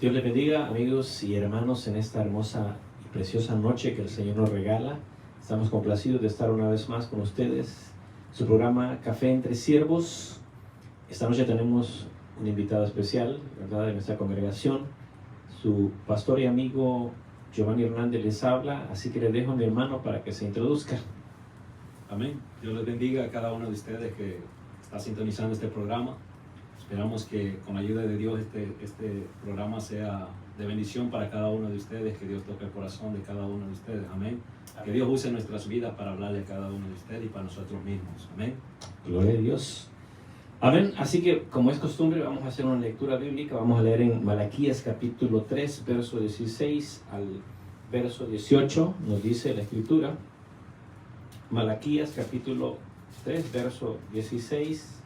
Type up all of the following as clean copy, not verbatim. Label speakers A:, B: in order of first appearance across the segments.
A: Dios les bendiga, amigos y hermanos, en esta hermosa y preciosa noche que el Señor nos regala. Estamos complacidos de estar una vez más con ustedes. Su programa Café entre Siervos. Esta noche tenemos un invitado especial, ¿verdad?, de nuestra congregación. Su pastor y amigo Giovanni Hernández les habla, así que le dejo a mi hermano para que se introduzca.
B: Amén. Dios les bendiga a cada uno de ustedes que está sintonizando este programa. Esperamos que con la ayuda de Dios este programa sea de bendición para cada uno de ustedes, que Dios toque el corazón de cada uno de ustedes. Amén. Que Dios use nuestras vidas para hablarle a cada uno de ustedes y para nosotros mismos. Amén.
A: Gloria a Dios. Amén. Así que, como es costumbre, vamos a hacer una lectura bíblica. Vamos a leer en Malaquías capítulo 3, verso 16 al verso 18. Nos dice la escritura. Malaquías capítulo 3, verso 16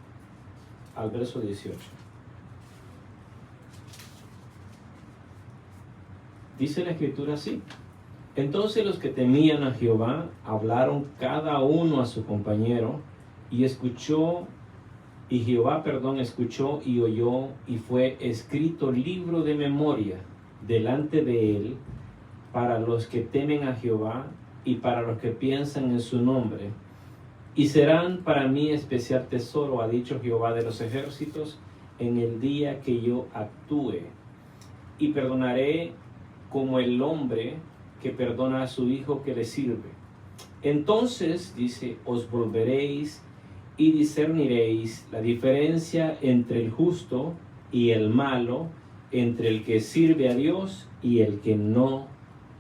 A: al verso 18. Dice la escritura así: Entonces los que temían a Jehová hablaron cada uno a su compañero, y Jehová escuchó y oyó, y fue escrito libro de memoria delante de él para los que temen a Jehová y para los que piensan en su nombre. Y serán para mí especial tesoro, ha dicho Jehová de los ejércitos, en el día que yo actúe. Y perdonaré como el hombre que perdona a su hijo que le sirve. Entonces, dice, os volveréis y discerniréis la diferencia entre el justo y el malo, entre el que sirve a Dios y el que no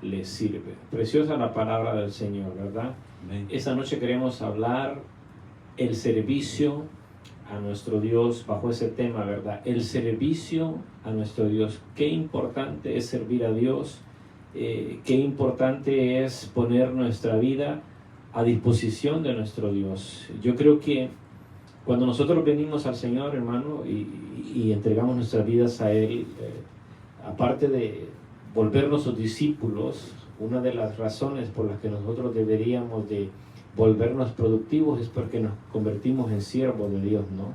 A: le sirve. Preciosa la palabra del Señor, ¿verdad?
B: Amén.
A: Esta noche queremos hablar el servicio a nuestro Dios bajo ese tema, ¿verdad? El servicio a nuestro Dios. Qué importante es servir a Dios, qué importante es poner nuestra vida a disposición de nuestro Dios. Yo creo que cuando nosotros venimos al Señor, hermano, y entregamos nuestras vidas a Él, aparte de volvernos sus discípulos, una de las razones por las que nosotros deberíamos de volvernos productivos es porque nos convertimos en siervos de Dios, ¿no?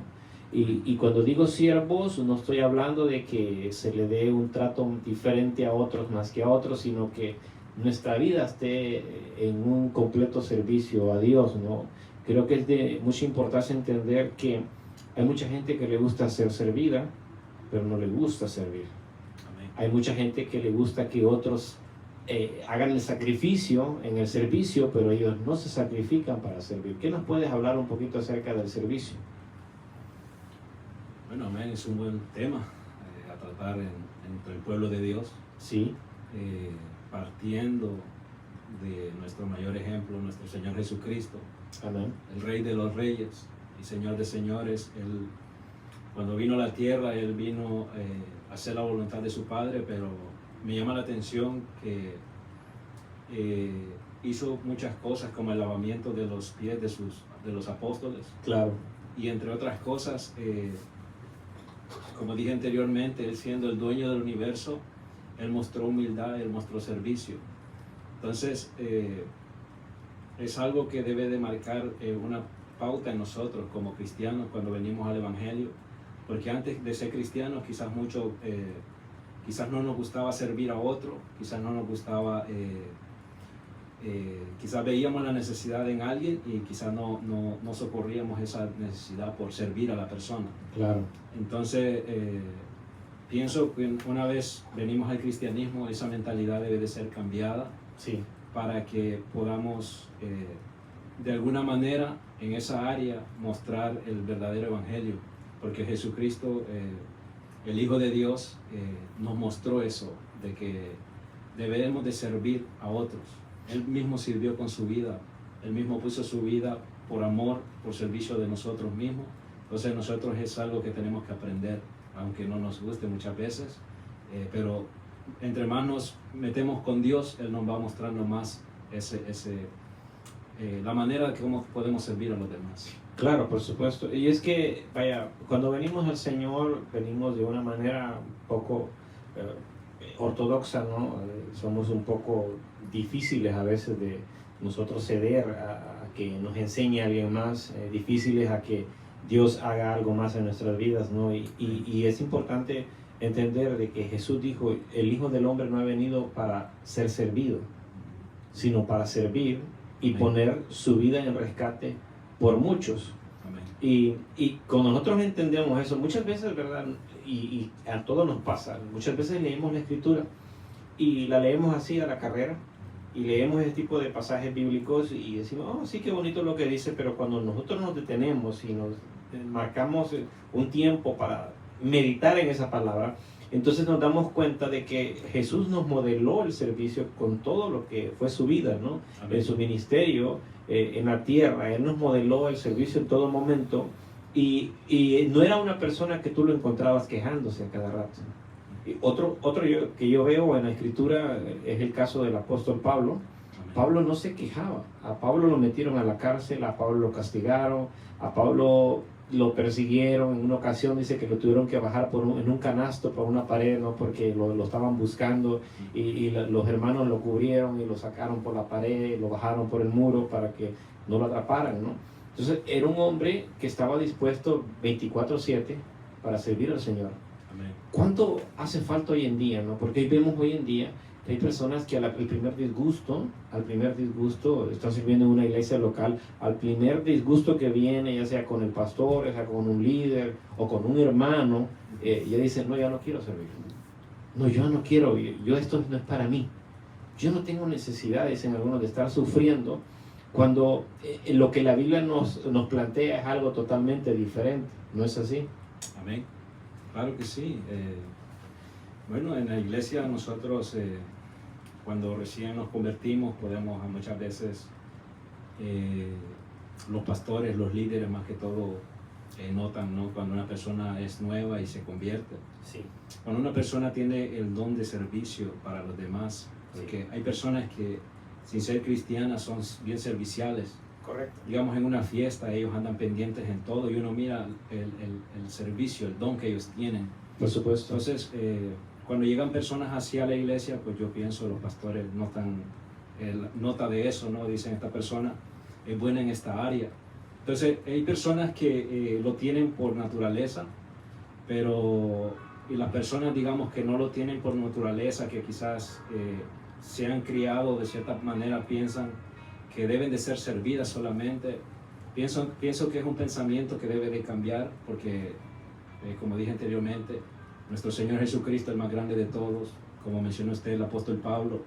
A: Y cuando digo siervos, no estoy hablando de que se le dé un trato diferente a otros más que a otros, sino que nuestra vida esté en un completo servicio a Dios, ¿no? Creo que es de mucha importancia entender que hay mucha gente que le gusta ser servida, pero no le gusta servir.
B: Amén.
A: Hay mucha gente que le gusta que otros hagan el sacrificio en el servicio, pero ellos no se sacrifican para servir. ¿Qué nos puedes hablar un poquito acerca del servicio?
B: Bueno, amén, es un buen tema a tratar entre el pueblo de Dios,
A: Sí,
B: partiendo de nuestro mayor ejemplo, nuestro Señor Jesucristo,
A: amén.
B: el Rey de los Reyes y Señor de Señores. Él, cuando vino a la tierra, Él vino a hacer la voluntad de su Padre, pero me llama la atención que hizo muchas cosas como el lavamiento de los pies de los apóstoles.
A: Claro,
B: Y entre otras cosas, como dije anteriormente, Él siendo el dueño del universo, Él mostró humildad, Él mostró servicio. Entonces, es algo que debe de marcar una pauta en nosotros como cristianos cuando venimos al Evangelio, porque antes de ser cristianos quizás no nos gustaba servir a otro, quizás no nos gustaba, quizás veíamos la necesidad en alguien y quizás no socorríamos esa necesidad por servir a la persona.
A: claro.
B: Entonces, pienso que una vez venimos al cristianismo, esa mentalidad debe de ser cambiada
A: Sí,
B: para que podamos de alguna manera en esa área mostrar el verdadero evangelio, porque Jesucristo, el Hijo de Dios, nos mostró eso, de que debemos de servir a otros. Él mismo sirvió con su vida, Él mismo puso su vida por amor, por servicio de nosotros mismos. Entonces nosotros es algo que tenemos que aprender, aunque no nos guste muchas veces, pero entre más nos metemos con Dios, Él nos va mostrando más la manera de cómo podemos servir a los demás.
A: claro, por supuesto. Y es que, vaya, cuando venimos al Señor, venimos de una manera un poco ortodoxa, ¿no? Somos un poco difíciles a veces de nosotros ceder a que nos enseñe alguien más, difíciles a que Dios haga algo más en nuestras vidas, ¿no? Y es importante entender de que Jesús dijo, el Hijo del Hombre no ha venido para ser servido, sino para servir y
B: Amén.
A: poner su vida en rescate por muchos.
B: Amén.
A: Y cuando nosotros entendemos eso, muchas veces, ¿verdad? Y a todos nos pasa, muchas veces leemos la Escritura y la leemos así a la carrera, y leemos ese tipo de pasajes bíblicos y decimos, oh, sí, qué bonito lo que dice, pero cuando nosotros nos detenemos y nos marcamos un tiempo para meditar en esa palabra, entonces nos damos cuenta de que Jesús nos modeló el servicio con todo lo que fue su vida, ¿no?
B: Amén.
A: En su ministerio, en la tierra. Él nos modeló el servicio en todo momento y no era una persona que tú lo encontrabas quejándose a cada rato. Y otro que yo veo en la Escritura es el caso del apóstol Pablo.
B: Amén.
A: Pablo no se quejaba. A Pablo lo metieron a la cárcel, a Pablo lo castigaron, a Pablo lo persiguieron. En una ocasión dice que lo tuvieron que bajar en un canasto por una pared, ¿no? Porque lo estaban buscando y los hermanos lo cubrieron y lo sacaron por la pared, lo bajaron por el muro para que no lo atraparan, ¿no? Entonces era un hombre que estaba dispuesto 24/7 para servir al Señor.
B: Amén.
A: ¿Cuánto hace falta hoy en día, no? Porque hoy vemos hoy en día que hay personas que al primer disgusto, están sirviendo en una iglesia local, al primer disgusto que viene, ya sea con el pastor, ya sea con un líder o con un hermano, ya dicen, no, ya no quiero servir. No, yo no quiero, yo esto no es para mí. Yo no tengo necesidad, dicen algunos, de estar sufriendo cuando lo que la Biblia nos plantea es algo totalmente diferente. ¿No es así?
B: Amén. Claro que sí. Bueno, en la iglesia nosotros cuando recién nos convertimos podemos muchas veces los pastores, los líderes más que todo notan, ¿no? Cuando una persona es nueva y se convierte.
A: Sí.
B: Cuando una persona tiene el don de servicio para los demás, porque hay personas que sin ser cristianas son bien serviciales.
A: Correcto.
B: Digamos, en una fiesta ellos andan pendientes en todo y uno mira el servicio, el don que ellos tienen.
A: Por supuesto.
B: Entonces, cuando llegan personas hacia la iglesia, pues yo pienso los pastores notan nota de eso, ¿no? Dicen, esta persona es buena en esta área. Entonces, hay personas que lo tienen por naturaleza, y las personas, digamos, que no lo tienen por naturaleza, que quizás se han criado de cierta manera, piensan que deben de ser servidas solamente. Pienso que es un pensamiento que debe de cambiar porque, como dije anteriormente, nuestro Señor Jesucristo, el más grande de todos, como mencionó usted, el apóstol Pablo,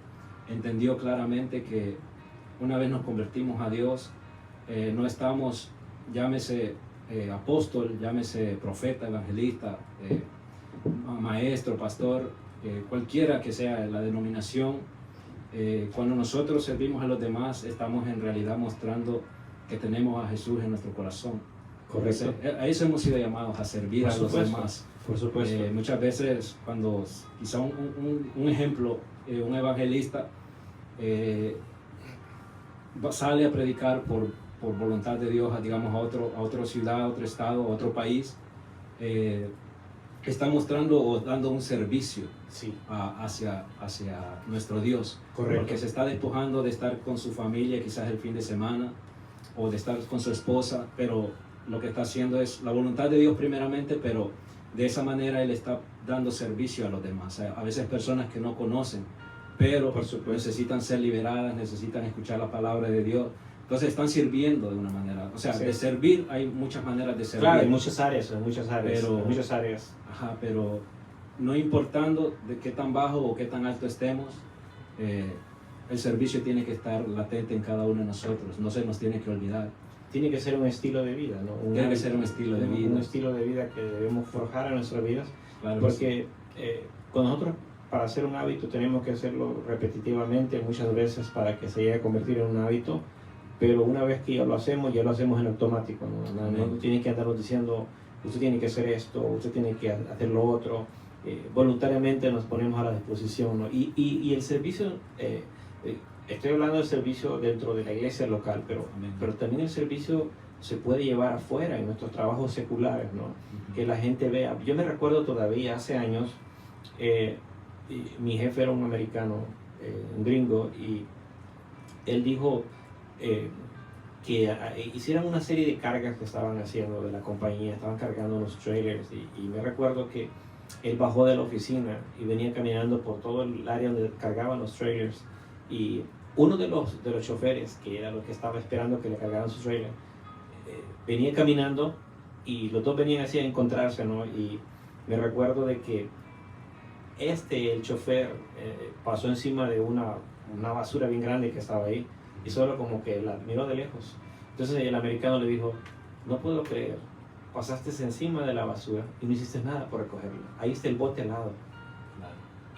B: entendió claramente que una vez nos convertimos a Dios, no estamos, llámese apóstol, llámese profeta, evangelista, maestro, pastor, cualquiera que sea la denominación. Cuando nosotros servimos a los demás, estamos en realidad mostrando que tenemos a Jesús en nuestro corazón.
A: Correcto.
B: A eso hemos sido llamados, a servir
A: Por
B: a los
A: supuesto.
B: demás.
A: Por supuesto.
B: Muchas veces cuando quizá un ejemplo, un evangelista sale a predicar por voluntad de Dios, digamos a otra ciudad, a otro estado, a otro país, está mostrando o dando un servicio
A: Sí.
B: hacia nuestro Dios.
A: Correcto.
B: Porque se está despojando de estar con su familia quizás el fin de semana o de estar con su esposa, pero lo que está haciendo es la voluntad de Dios primeramente, pero de esa manera él está dando servicio a los demás. A veces personas que no conocen, pero
A: Por supuesto.
B: necesitan ser liberadas, necesitan escuchar la palabra de Dios. Entonces están sirviendo de una manera. O sea,
A: Sí.
B: De servir hay muchas maneras de servir.
A: Claro, en muchas áreas,
B: Pero-
A: en muchas áreas.
B: Ajá, pero no importando de qué tan bajo o qué tan alto estemos, el servicio tiene que estar latente en cada uno de nosotros, no se nos tiene que olvidar.
A: Tiene que ser un estilo de vida, ¿no?
B: Tiene que
A: hábito,
B: ser un estilo de vida.
A: Un estilo de vida que debemos forjar en nuestras vidas,
B: Claro que sí.
A: porque con nosotros, para hacer un hábito, tenemos que hacerlo repetitivamente, muchas veces para que se llegue a convertir en un hábito, pero una vez que ya lo hacemos en automático, ¿no? No tiene que andarnos diciendo, usted tiene que hacer esto, usted tiene que hacer lo otro. Voluntariamente nos ponemos a la disposición, ¿no? Y el servicio, estoy hablando del servicio dentro de la iglesia local,
B: Amén.
A: pero también el servicio se puede llevar afuera en nuestros trabajos seculares, ¿no?
B: Ujú.
A: Que la gente vea. Yo me recuerdo todavía hace años, mi jefe era un americano, un gringo, y él dijo que hicieran una serie de cargas que estaban haciendo de la compañía, estaban cargando unos trailers, y me recuerdo que él bajó de la oficina y venía caminando por todo el área donde cargaban los trailers, y uno de los choferes, que era lo que estaba esperando que le cargaran su trailer, venía caminando y los dos venían así a encontrarse, ¿no? Y me recuerdo de que el chofer pasó encima de una basura bien grande que estaba ahí, y solo como que la miró de lejos. Entonces el americano le dijo, no puedo creer, pasaste encima de la basura y no hiciste nada por recogerla, ahí está el bote al lado.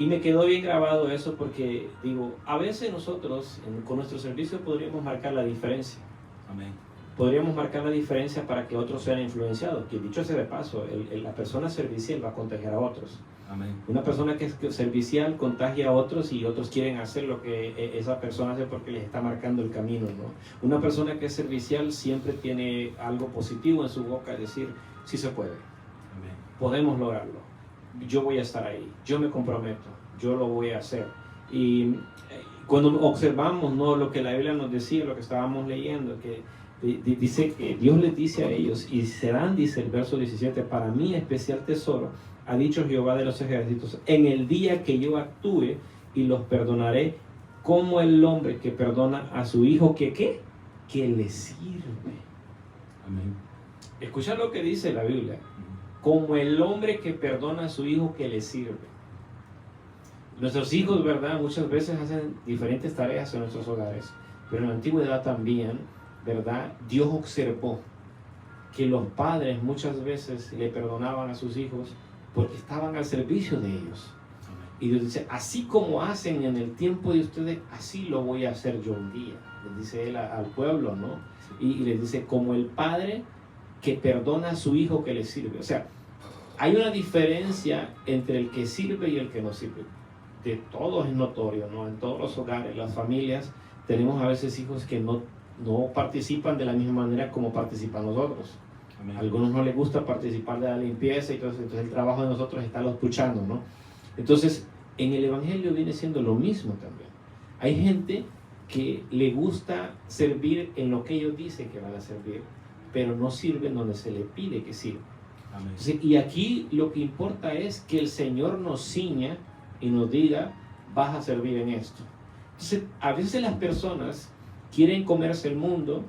A: Y me quedó bien grabado eso, porque digo, a veces nosotros con nuestro servicio podríamos marcar la diferencia.
B: Amén.
A: Podríamos marcar la diferencia para que otros sean influenciados, que dicho sea de paso, la persona servicial va a contagiar a otros.
B: Amén.
A: Una persona que es servicial contagia a otros, y otros quieren hacer lo que esa persona hace porque les está marcando el camino, ¿no? Una persona que es servicial siempre tiene algo positivo en su boca, es decir, sí se puede.
B: Amén.
A: Podemos lograrlo. Yo voy a estar ahí, yo me comprometo, yo lo voy a hacer. Y cuando observamos, ¿no?, lo que la Biblia nos decía, lo que estábamos leyendo, que dice que Dios les dice a ellos, y serán, dice el verso 17, para mí especial tesoro, ha dicho Jehová de los ejércitos, en el día que yo actúe y los perdonaré, como el hombre que perdona a su hijo, que ¿qué? Que le sirve.
B: Amén.
A: Escucha lo que dice la Biblia, como el hombre que perdona a su hijo, que le sirve. Nuestros hijos, ¿verdad?, muchas veces hacen diferentes tareas en nuestros hogares, pero en la antigüedad también, ¿verdad?, Dios observó que los padres muchas veces le perdonaban a sus hijos porque estaban al servicio de ellos.
B: Amén.
A: Y Dios dice, así como hacen en el tiempo de ustedes, así lo voy a hacer yo un día. Les dice él al pueblo, ¿no? Y les dice, como el padre que perdona a su hijo, que le sirve. O sea, hay una diferencia entre el que sirve y el que no sirve. De todos es notorio, ¿no? En todos los hogares, las familias, tenemos a veces hijos que no participan de la misma manera como participan nosotros.
B: Amén.
A: A algunos no les gusta participar de la limpieza, y entonces el trabajo de nosotros está escuchando, ¿no? Entonces, en el Evangelio viene siendo lo mismo también. Hay gente que le gusta servir en lo que ellos dicen que van a servir, pero no sirven donde se le pide que sirvan.
B: Amén.
A: Entonces, y aquí lo que importa es que el Señor nos ciña y nos diga, vas a servir en esto. Entonces, a veces las personas quieren comerse el mundo,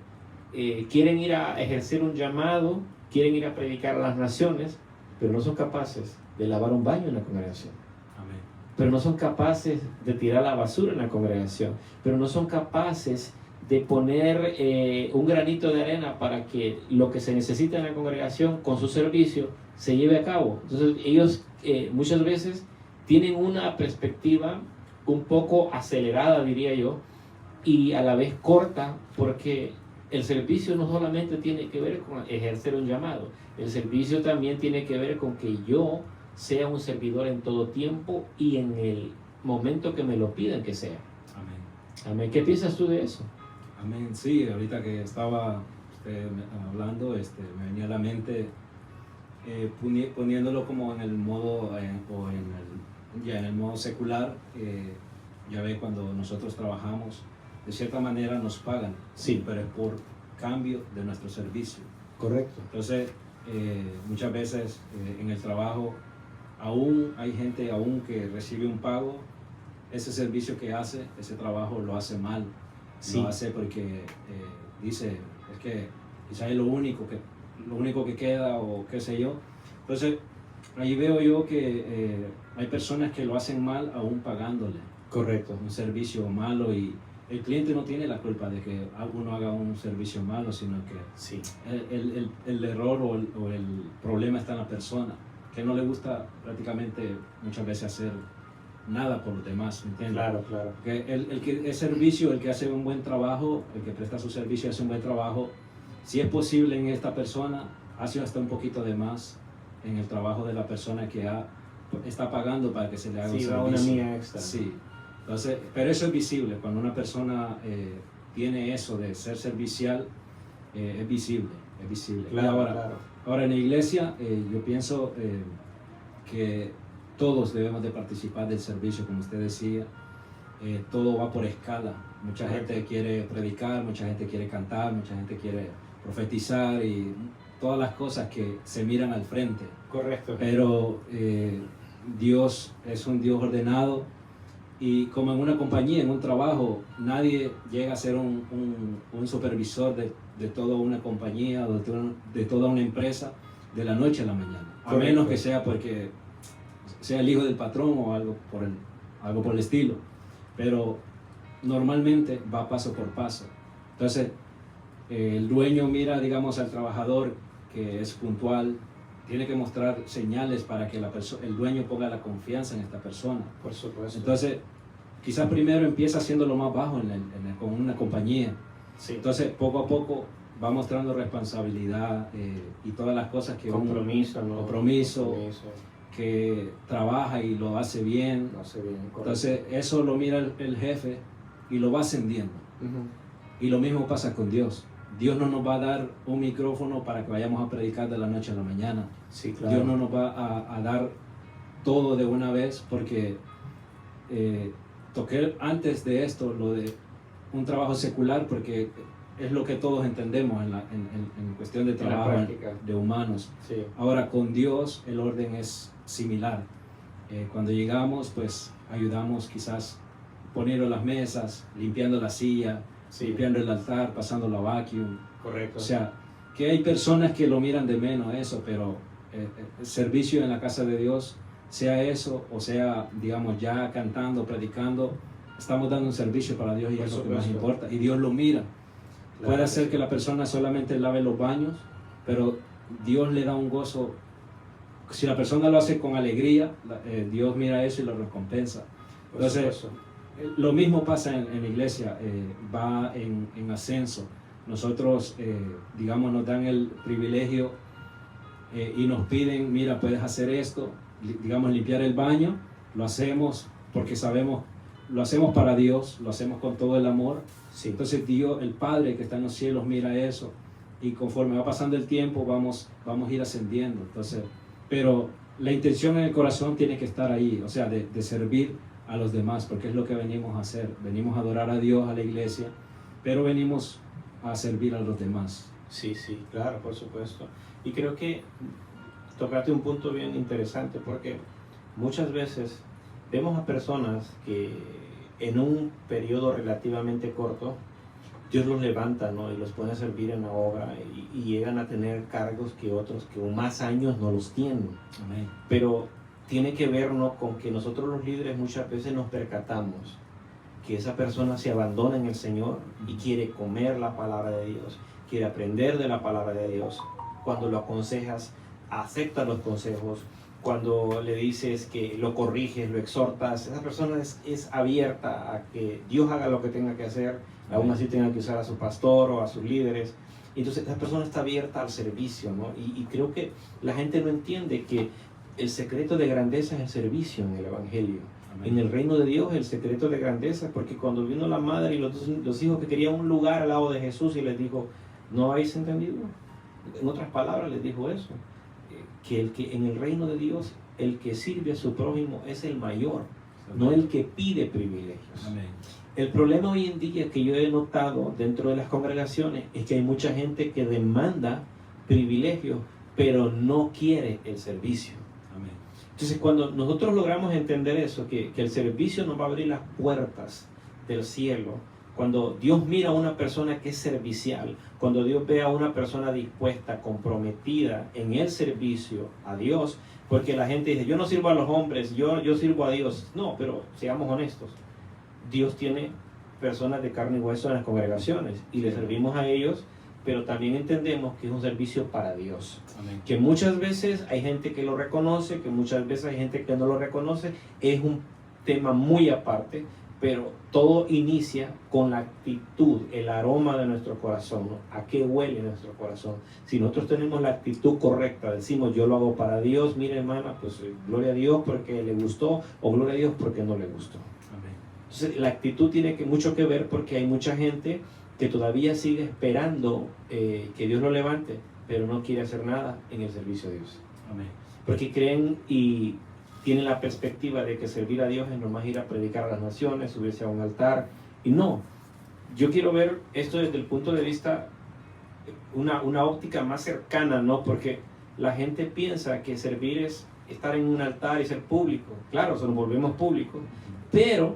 A: quieren ir a ejercer un llamado, quieren ir a predicar a las naciones, pero no son capaces de lavar un baño en la congregación.
B: Amén.
A: Pero no son capaces de tirar la basura en la congregación, pero no son capaces de poner un granito de arena para que lo que se necesita en la congregación con su servicio se lleve a cabo. Entonces ellos muchas veces tienen una perspectiva un poco acelerada, diría yo, y a la vez corta, porque el servicio no solamente tiene que ver con ejercer un llamado, el servicio también tiene que ver con que yo sea un servidor en todo tiempo y en el momento que me lo pidan que sea.
B: Amén.
A: Amén. ¿Qué piensas tú de eso?
B: Amén. Sí, ahorita que estaba usted hablando, me venía a la mente poniéndolo como en el modo en el modo secular. Ya ve, cuando nosotros trabajamos, de cierta manera nos pagan,
A: Sí.
B: pero es por cambio de nuestro servicio.
A: Correcto.
B: Entonces, muchas veces en el trabajo aún hay gente aún que recibe un pago. Ese servicio que hace, ese trabajo lo hace mal.
A: Sí.
B: Lo hace porque dice, es que quizás es lo único que queda, o qué sé yo. Entonces, ahí veo yo que hay personas que lo hacen mal aún pagándole.
A: Correcto.
B: Un servicio malo, y el cliente no tiene la culpa de que uno haga un servicio malo, sino que
A: Sí.
B: el error o el problema está en la persona, que no le gusta prácticamente muchas veces hacer nada por los demás, ¿me entiendes?
A: Claro, claro.
B: Que el que es servicio, el que hace un buen trabajo, el que presta su servicio hace un buen trabajo, si es posible en esta persona, hace hasta un poquito de más en el trabajo de la persona que está pagando para que se le haga un
A: Sí,
B: servicio.
A: una mía extra.
B: Sí. Entonces, pero eso es visible. Cuando una persona tiene eso de ser servicial, es visible.
A: Claro,
B: Y
A: claro.
B: ahora en la iglesia, yo pienso que todos debemos de participar del servicio, como usted decía. Todo va por escala. Mucha
A: Correcto.
B: gente quiere predicar, mucha gente quiere cantar, mucha gente quiere profetizar, y todas las cosas que se miran al frente.
A: Correcto.
B: Pero Dios es un Dios ordenado, y como en una compañía, en un trabajo, nadie llega a ser un supervisor de toda una compañía o de toda una empresa de la noche a la mañana. A
A: Correcto.
B: menos que sea porque sea el hijo del patrón o algo por el estilo. Pero normalmente va paso por paso. Entonces, el dueño mira, digamos, al trabajador que es puntual, tiene que mostrar señales para que el dueño ponga la confianza en esta persona.
A: Por supuesto.
B: Entonces, quizás primero empieza haciendo lo más bajo con una compañía.
A: Sí.
B: Entonces, poco a poco va mostrando responsabilidad y todas las cosas que
A: compromiso, ¿no?
B: Compromiso, que trabaja y lo hace bien.
A: Lo hace bien, correcto.
B: Entonces, eso lo mira el jefe y lo va ascendiendo. Y lo mismo pasa con Dios. Dios no nos va a dar un micrófono para que vayamos a predicar de la noche a la mañana.
A: Sí, claro.
B: Dios no nos va a dar todo de una vez, porque toqué antes de esto lo de un trabajo secular, porque es lo que todos entendemos en cuestión de trabajo de humanos.
A: Sí.
B: Ahora, con Dios el orden es similar. Cuando llegamos, pues ayudamos quizás poniendo las mesas, limpiando la silla,
A: Sí.
B: limpiando el altar, pasando la vacuum.
A: Correcto.
B: O sea, que hay personas que lo miran de menos eso, pero el servicio en la casa de Dios, sea eso o sea, digamos, ya cantando, predicando, estamos dando un servicio para Dios, y
A: Por
B: es lo que
A: supuesto.
B: más importa. Y Dios lo mira.
A: Claro.
B: Puede ser que la persona solamente lave los baños, pero Dios le da un gozo. Si la persona lo hace con alegría, Dios mira eso y lo recompensa.
A: Por
B: Entonces,
A: supuesto.
B: lo mismo pasa en la iglesia, va en ascenso. Nosotros, digamos, nos dan el privilegio y nos piden, mira, puedes hacer esto, digamos, limpiar el baño. Lo hacemos porque sabemos, lo hacemos para Dios, lo hacemos con todo el amor.
A: Sí.
B: Entonces Dios, el Padre que está en los cielos, mira eso, y conforme va pasando el tiempo vamos a ir ascendiendo. Entonces, pero la intención en el corazón tiene que estar ahí, o sea, de servir a los demás, porque es lo que venimos a hacer. Venimos a adorar a Dios, a la iglesia, pero venimos a servir a los demás.
A: Sí, claro, por supuesto. Y creo que tocaste un punto bien interesante, porque muchas veces vemos a personas que en un periodo relativamente corto Dios los levanta, ¿no? Y los pone a servir en la obra, y llegan a tener cargos que otros que más años no los tienen.
B: Amén.
A: Pero tiene que ver, ¿no?, con que nosotros los líderes muchas veces nos percatamos que esa persona se abandona en el Señor y quiere comer la palabra de Dios, quiere aprender de la palabra de Dios. Cuando lo aconsejas, acepta los consejos. Cuando le dices que lo corriges, lo exhortas, esa persona es abierta a que Dios haga lo que tenga que hacer, aún así tenga que usar a su pastor o a sus líderes. Entonces esa persona está abierta al servicio, ¿no? Y creo que la gente no entiende que el secreto de grandeza es el servicio en el Evangelio.
B: Amén.
A: En el reino de Dios, el secreto de grandeza, porque cuando vino la madre y los hijos que querían un lugar al lado de Jesús, y les dijo, ¿no habéis entendido? En otras palabras les dijo eso, que en el reino de Dios, el que sirve a su prójimo es el mayor, no el que pide privilegios.
B: Amén.
A: El problema hoy en día que yo he notado dentro de las congregaciones es que hay mucha gente que demanda privilegios, pero no quiere el servicio.
B: Amén.
A: Entonces, cuando nosotros logramos entender eso, que el servicio nos va a abrir las puertas del cielo, cuando Dios mira a una persona que es servicial, cuando Dios ve a una persona dispuesta, comprometida en el servicio a Dios, porque la gente dice, yo no sirvo a los hombres, yo sirvo a Dios. No, pero seamos honestos, Dios tiene personas de carne y hueso en las congregaciones y le servimos a ellos, pero también entendemos que es un servicio para Dios.
B: Amén.
A: Que muchas veces hay gente que lo reconoce, que muchas veces hay gente que no lo reconoce, es un tema muy aparte, pero todo inicia con la actitud, el aroma de nuestro corazón, ¿no? ¿A qué huele nuestro corazón? Si nosotros tenemos la actitud correcta, decimos yo lo hago para Dios, mire hermana, pues gloria a Dios porque le gustó, o gloria a Dios porque no le gustó.
B: Amén.
A: Entonces la actitud tiene mucho que ver, porque hay mucha gente que todavía sigue esperando que Dios lo levante, pero no quiere hacer nada en el servicio a Dios.
B: Amén.
A: Porque creen y tienen la perspectiva de que servir a Dios es nomás ir a predicar a las naciones, subirse a un altar. Y no, yo quiero ver esto desde el punto de vista una óptica más cercana, ¿no? Porque la gente piensa que servir es estar en un altar y ser público. Claro, se nos volvemos públicos, pero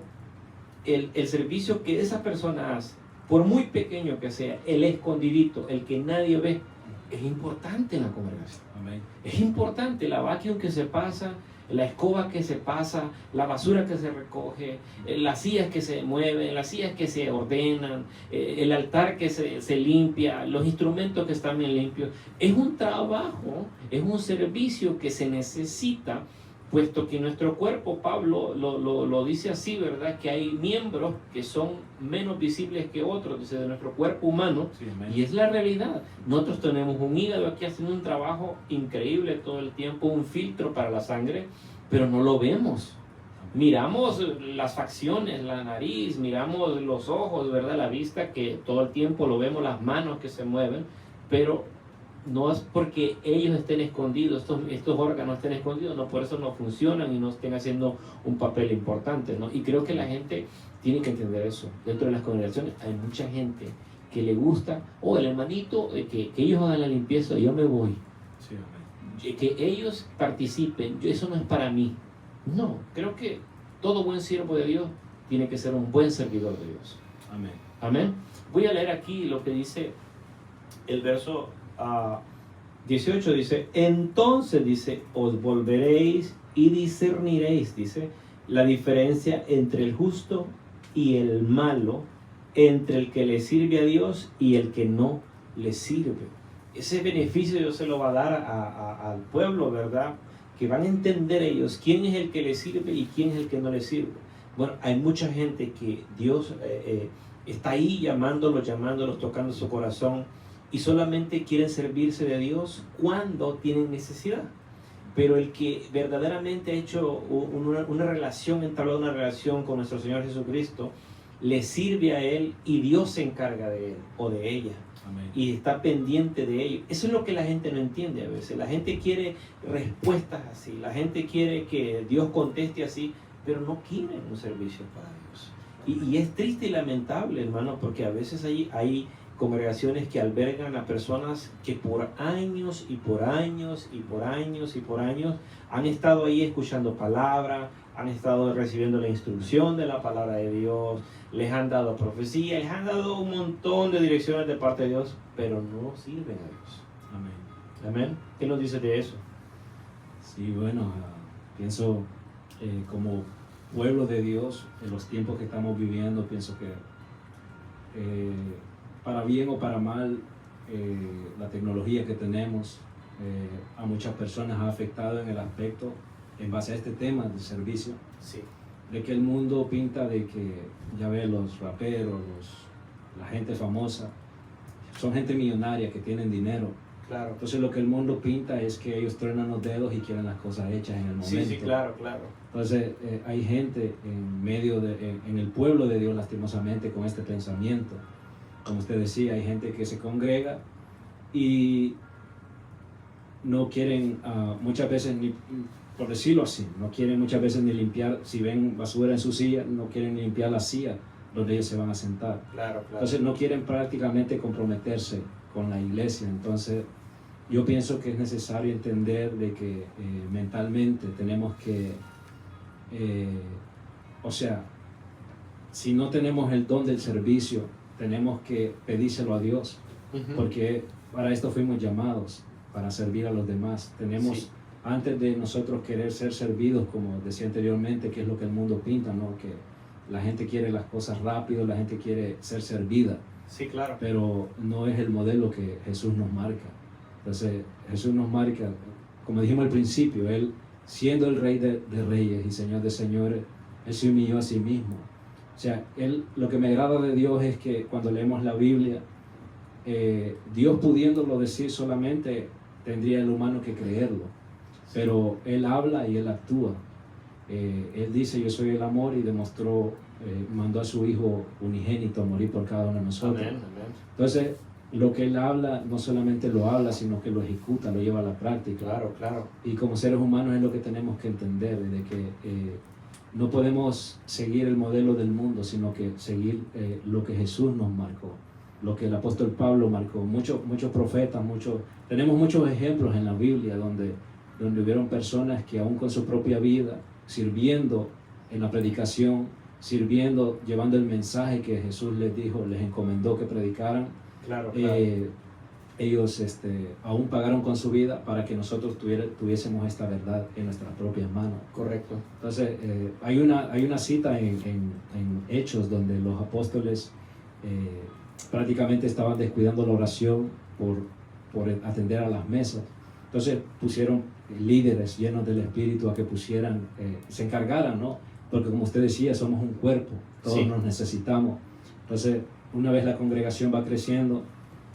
A: el servicio que esa persona hace, por muy pequeño que sea, el escondidito, el que nadie ve, es importante en la congregación.
B: Amén.
A: Es importante la vacuum que se pasa, la escoba que se pasa, la basura que se recoge, las sillas que se mueven, las sillas que se ordenan, el altar que se limpia, los instrumentos que están bien limpios. Es un trabajo, es un servicio que se necesita, puesto que nuestro cuerpo, Pablo lo dice así, ¿verdad? Que hay miembros que son menos visibles que otros, dice, de nuestro cuerpo humano,
B: Sí, amén.
A: y es la realidad. Nosotros tenemos un hígado aquí haciendo un trabajo increíble todo el tiempo, un filtro para la sangre, pero no lo vemos. Miramos las facciones, la nariz, miramos los ojos, ¿verdad? La vista, que todo el tiempo lo vemos, las manos que se mueven, pero no es porque ellos estén escondidos, estos órganos estén escondidos, no, por eso no funcionan y no estén haciendo un papel importante, ¿no? Y creo que la gente tiene que entender eso. Dentro de las congregaciones hay mucha gente que le gusta, el hermanito, que ellos hagan la limpieza, yo me voy.
B: Sí, amén.
A: Que ellos participen, eso no es para mí. No, creo que todo buen siervo de Dios tiene que ser un buen servidor de Dios.
B: Amén.
A: Amén. Voy a leer aquí lo que dice el verso 18, dice, entonces, dice, os volveréis y discerniréis, dice, la diferencia entre el justo y el malo, entre el que le sirve a Dios y el que no le sirve. Ese beneficio Dios se lo va a dar al pueblo, ¿verdad? Que van a entender ellos quién es el que le sirve y quién es el que no le sirve. Bueno, hay mucha gente que Dios está ahí llamándolos, tocando su corazón, y solamente quieren servirse de Dios cuando tienen necesidad. Pero el que verdaderamente ha hecho una relación, entablado una relación con nuestro Señor Jesucristo, le sirve a Él y Dios se encarga de él o de ella.
B: Amén.
A: Y está pendiente de ello. Eso es lo que la gente no entiende a veces. La gente quiere respuestas así, la gente quiere que Dios conteste así, pero no quieren un servicio para Dios. Y es triste y lamentable, hermano, porque a veces hay congregaciones que albergan a personas que por años y por años y por años y por años han estado ahí escuchando palabra, han estado recibiendo la instrucción de la palabra de Dios, les han dado profecía, les han dado un montón de direcciones de parte de Dios, pero no sirven a Dios.
B: Amén.
A: Amén. ¿Qué nos dice de eso?
B: Sí, bueno, pienso como pueblo de Dios, en los tiempos que estamos viviendo, pienso que para bien o para mal, la tecnología que tenemos a muchas personas ha afectado en el aspecto, en base a este tema del servicio,
A: Sí.
B: de que el mundo pinta de que, ya ves, los raperos, la gente famosa, son gente millonaria que tienen dinero.
A: Claro.
B: Entonces lo que el mundo pinta es que ellos truenan los dedos y quieren las cosas hechas en el momento.
A: Sí, claro.
B: Entonces hay gente en el pueblo de Dios, lastimosamente, con este pensamiento. Como usted decía, hay gente que se congrega y no quieren muchas veces ni, por decirlo así, no quieren muchas veces ni limpiar, si ven basura en su silla, no quieren limpiar la silla donde ellos se van a sentar.
A: Claro.
B: Entonces no quieren prácticamente comprometerse con la iglesia. Entonces yo pienso que es necesario entender de que mentalmente tenemos que, si no tenemos el don del servicio, tenemos que pedírselo a Dios, porque para esto fuimos llamados, para servir a los demás. Tenemos,
A: Sí.
B: Antes de nosotros querer ser servidos, como decía anteriormente, que es lo que el mundo pinta, ¿no? Que la gente quiere las cosas rápido, la gente quiere ser servida,
A: Sí, claro.
B: pero no es el modelo que Jesús nos marca. Entonces Jesús nos marca, como dijimos al principio, Él siendo el Rey de reyes y Señor de señores, Él se humilló a sí mismo. O sea, lo que me agrada de Dios es que cuando leemos la Biblia, Dios pudiéndolo decir solamente, tendría el humano que creerlo. Pero Él habla y Él actúa. Él dice, yo soy el amor, y demostró, mandó a su Hijo unigénito a morir por cada uno de nosotros.
A: Amén.
B: Entonces, lo que Él habla, no solamente lo habla, sino que lo ejecuta, lo lleva a la práctica.
A: Claro.
B: Y como seres humanos es lo que tenemos que entender, de que no podemos seguir el modelo del mundo, sino que seguir lo que Jesús nos marcó. lo que el apóstol Pablo marcó. Muchos profetas, tenemos muchos ejemplos en la Biblia donde hubieron personas que aún con su propia vida, sirviendo en la predicación, sirviendo, llevando el mensaje que Jesús les dijo, les encomendó que predicaran.
A: Claro.
B: Ellos aún pagaron con su vida para que nosotros tuviésemos esta verdad en nuestras propias manos.
A: Correcto.
B: Entonces, hay una cita en Hechos donde los apóstoles prácticamente estaban descuidando la oración por atender a las mesas. Entonces pusieron líderes llenos del Espíritu a que se encargaran, ¿no? Porque como usted decía, somos un cuerpo, todos nos necesitamos. Entonces, una vez la congregación va creciendo,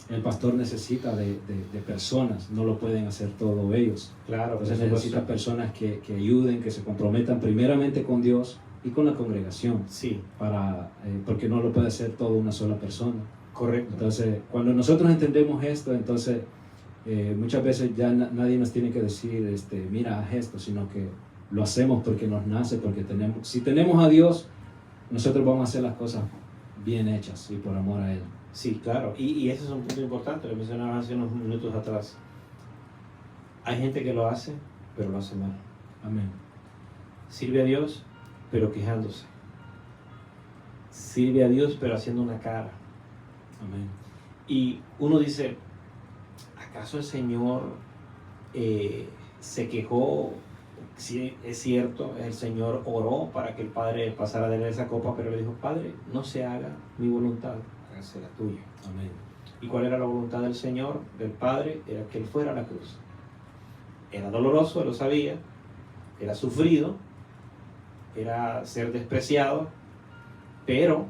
B: el pastor necesita de personas, no lo pueden hacer todos ellos.
A: Claro.
B: Entonces necesita personas que ayuden, que se comprometan primeramente con Dios y con la congregación.
A: Sí.
B: Porque no lo puede hacer toda una sola persona.
A: Correcto.
B: Entonces, cuando nosotros entendemos esto, entonces muchas veces ya nadie nos tiene que decir, mira, haz esto, sino que lo hacemos porque nos nace, porque si tenemos a Dios, nosotros vamos a hacer las cosas bien hechas y por amor a Él.
A: Sí, claro, y ese es un punto importante, lo mencionaba hace unos minutos atrás. Hay gente que lo hace, pero lo hace mal.
B: Amén.
A: Sirve a Dios, pero quejándose. Sirve a Dios, pero haciendo una cara.
B: Amén.
A: Y uno dice, ¿acaso el Señor se quejó? Sí, es cierto, el Señor oró para que el Padre pasara de él esa copa, pero le dijo, Padre, no se haga mi voluntad, hágase la tuya.
B: Amén.
A: ¿Y cuál era la voluntad del Señor, del Padre? Era que Él fuera a la cruz. Era doloroso, Él lo sabía, era sufrido, era ser despreciado, pero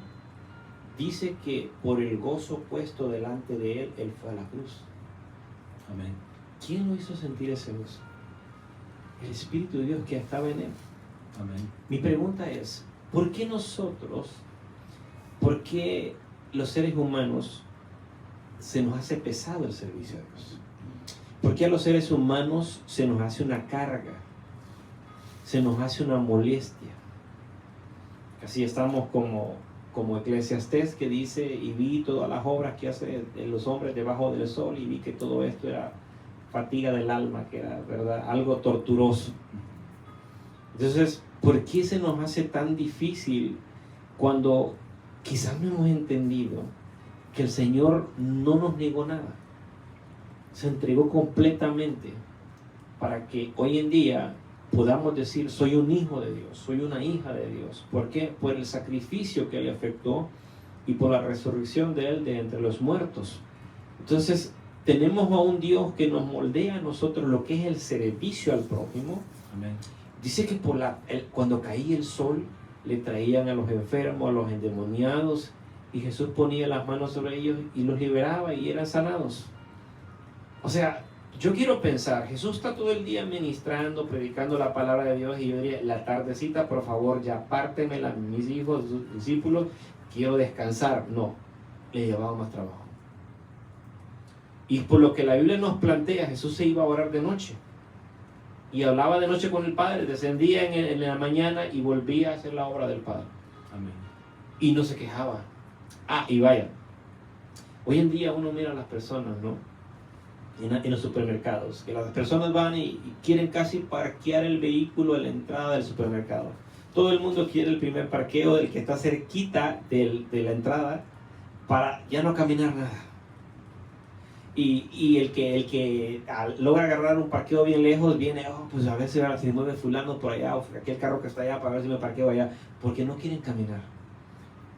A: dice que por el gozo puesto delante de Él, Él fue a la cruz.
B: Amén.
A: ¿Quién lo hizo sentir ese gozo? El Espíritu de Dios que estaba en Él.
B: Amén.
A: Mi pregunta es, ¿por qué los seres humanos se nos hace pesado el servicio a Dios? ¿Por qué a los seres humanos se nos hace una carga? Se nos hace una molestia. Así estamos como Eclesiastés, que dice, y vi todas las obras que hacen los hombres debajo del sol, y vi que todo esto era fatiga del alma, que era, ¿verdad?, algo torturoso. Entonces, ¿por qué se nos hace tan difícil cuando quizás no hemos entendido que el Señor no nos negó nada? Se entregó completamente para que hoy en día podamos decir, soy un hijo de Dios, soy una hija de Dios. ¿Por qué? Por el sacrificio que Él efectuó y por la resurrección de Él de entre los muertos. Entonces, tenemos a un Dios que nos moldea a nosotros lo que es el servicio al prójimo.
B: Amén.
A: Dice que cuando caía el sol, le traían a los enfermos, a los endemoniados, y Jesús ponía las manos sobre ellos y los liberaba y eran sanados. O sea, yo quiero pensar, Jesús está todo el día ministrando, predicando la palabra de Dios, y yo diría, la tardecita, por favor, ya pártemela, mis hijos, sus discípulos, quiero descansar. No, le llevaba más trabajo. Y por lo que la Biblia nos plantea, Jesús se iba a orar de noche. Y hablaba de noche con el Padre, descendía en la mañana y volvía a hacer la obra del Padre.
B: Amén.
A: Y no se quejaba. Y vaya, hoy en día uno mira a las personas, ¿no?, en los supermercados, que las personas van y quieren casi parquear el vehículo a la entrada del supermercado. Todo el mundo quiere el primer parqueo, del que está cerquita de la entrada, para ya no caminar nada. Y el que logra agarrar un parqueo bien lejos, viene, pues a ver si se mueve fulano por allá, o aquel carro que está allá, para ver si me parqueo allá, porque no quieren caminar.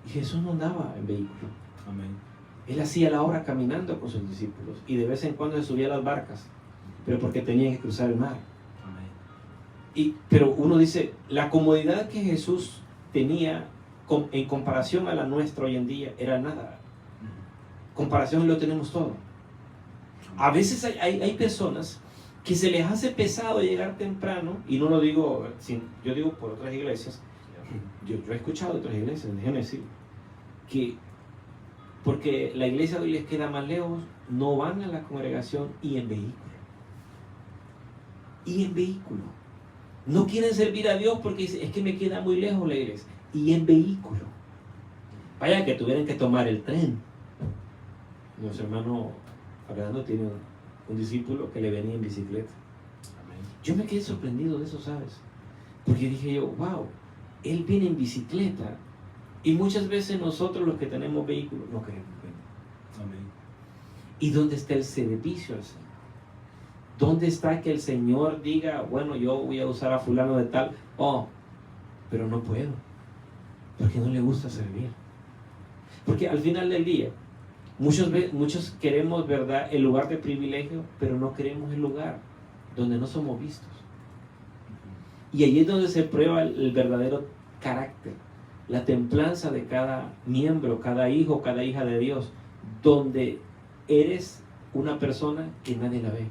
A: Y Jesús no andaba en vehículo.
B: Amén.
A: Él hacía la obra caminando con sus discípulos, y de vez en cuando se subía a las barcas, pero porque tenían que cruzar el mar.
B: Amén.
A: Pero uno dice, la comodidad que Jesús tenía en comparación a la nuestra hoy en día era nada. Comparación lo tenemos todo. A veces hay personas que se les hace pesado llegar temprano, y no lo digo, yo digo por otras iglesias. Yo he escuchado de otras iglesias, déjenme decir, que porque la iglesia hoy les queda más lejos, no van a la congregación y en vehículo. Y en vehículo. No quieren servir a Dios porque dicen, es que me queda muy lejos la iglesia. Y en vehículo. Vaya que tuvieran que tomar el tren. Nuestro hermano Fernando tiene un discípulo que le venía en bicicleta.
B: Amén.
A: Yo me quedé sorprendido de eso, ¿sabes? Porque dije yo, wow, él viene en bicicleta. Y muchas veces nosotros los que tenemos vehículos no queremos venir.
B: Amén.
A: ¿Y dónde está el servicio al Señor? ¿Dónde está que el Señor diga, bueno, yo voy a usar a fulano de tal? Oh, pero no puedo. Porque no le gusta servir. Porque al final del día, muchos queremos, ¿verdad?, el lugar de privilegio, pero no queremos el lugar donde no somos vistos. Y allí es donde se prueba el verdadero carácter, la templanza de cada miembro, cada hijo, cada hija de Dios, donde eres una persona que nadie la ve.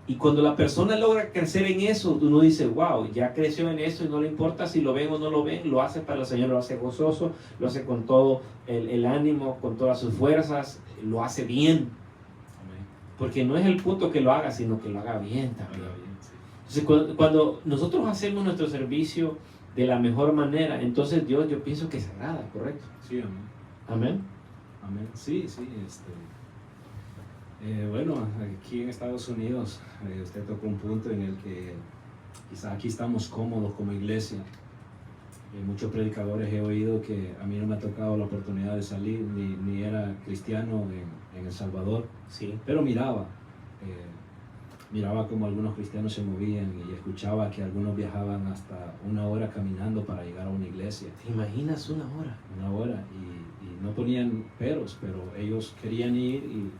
A: Y cuando la persona logra crecer en eso, uno dice, wow, ya creció en eso y no le importa si lo ven o no lo ven, lo hace para el Señor, lo hace gozoso, lo hace con todo el ánimo, con todas sus fuerzas, lo hace bien.
B: Amén.
A: Porque no es el punto que lo haga, sino que lo haga bien también.
B: Haga bien, sí.
A: Entonces, cuando nosotros hacemos nuestro servicio de la mejor manera, entonces Dios, yo pienso que se agrada, ¿correcto?
B: Sí, amén.
A: Amén.
B: Amén. Sí, sí. Bueno, aquí en Estados Unidos usted tocó un punto en el que quizás aquí estamos cómodos como iglesia. Muchos predicadores he oído que a mí no me ha tocado la oportunidad de salir, ni era cristiano en El Salvador,
A: Sí.
B: pero miraba como algunos cristianos se movían y escuchaba que algunos viajaban hasta 1 hora caminando para llegar a una iglesia.
A: ¿Te imaginas 1 hora?
B: 1 hora y no ponían peros, pero ellos querían ir y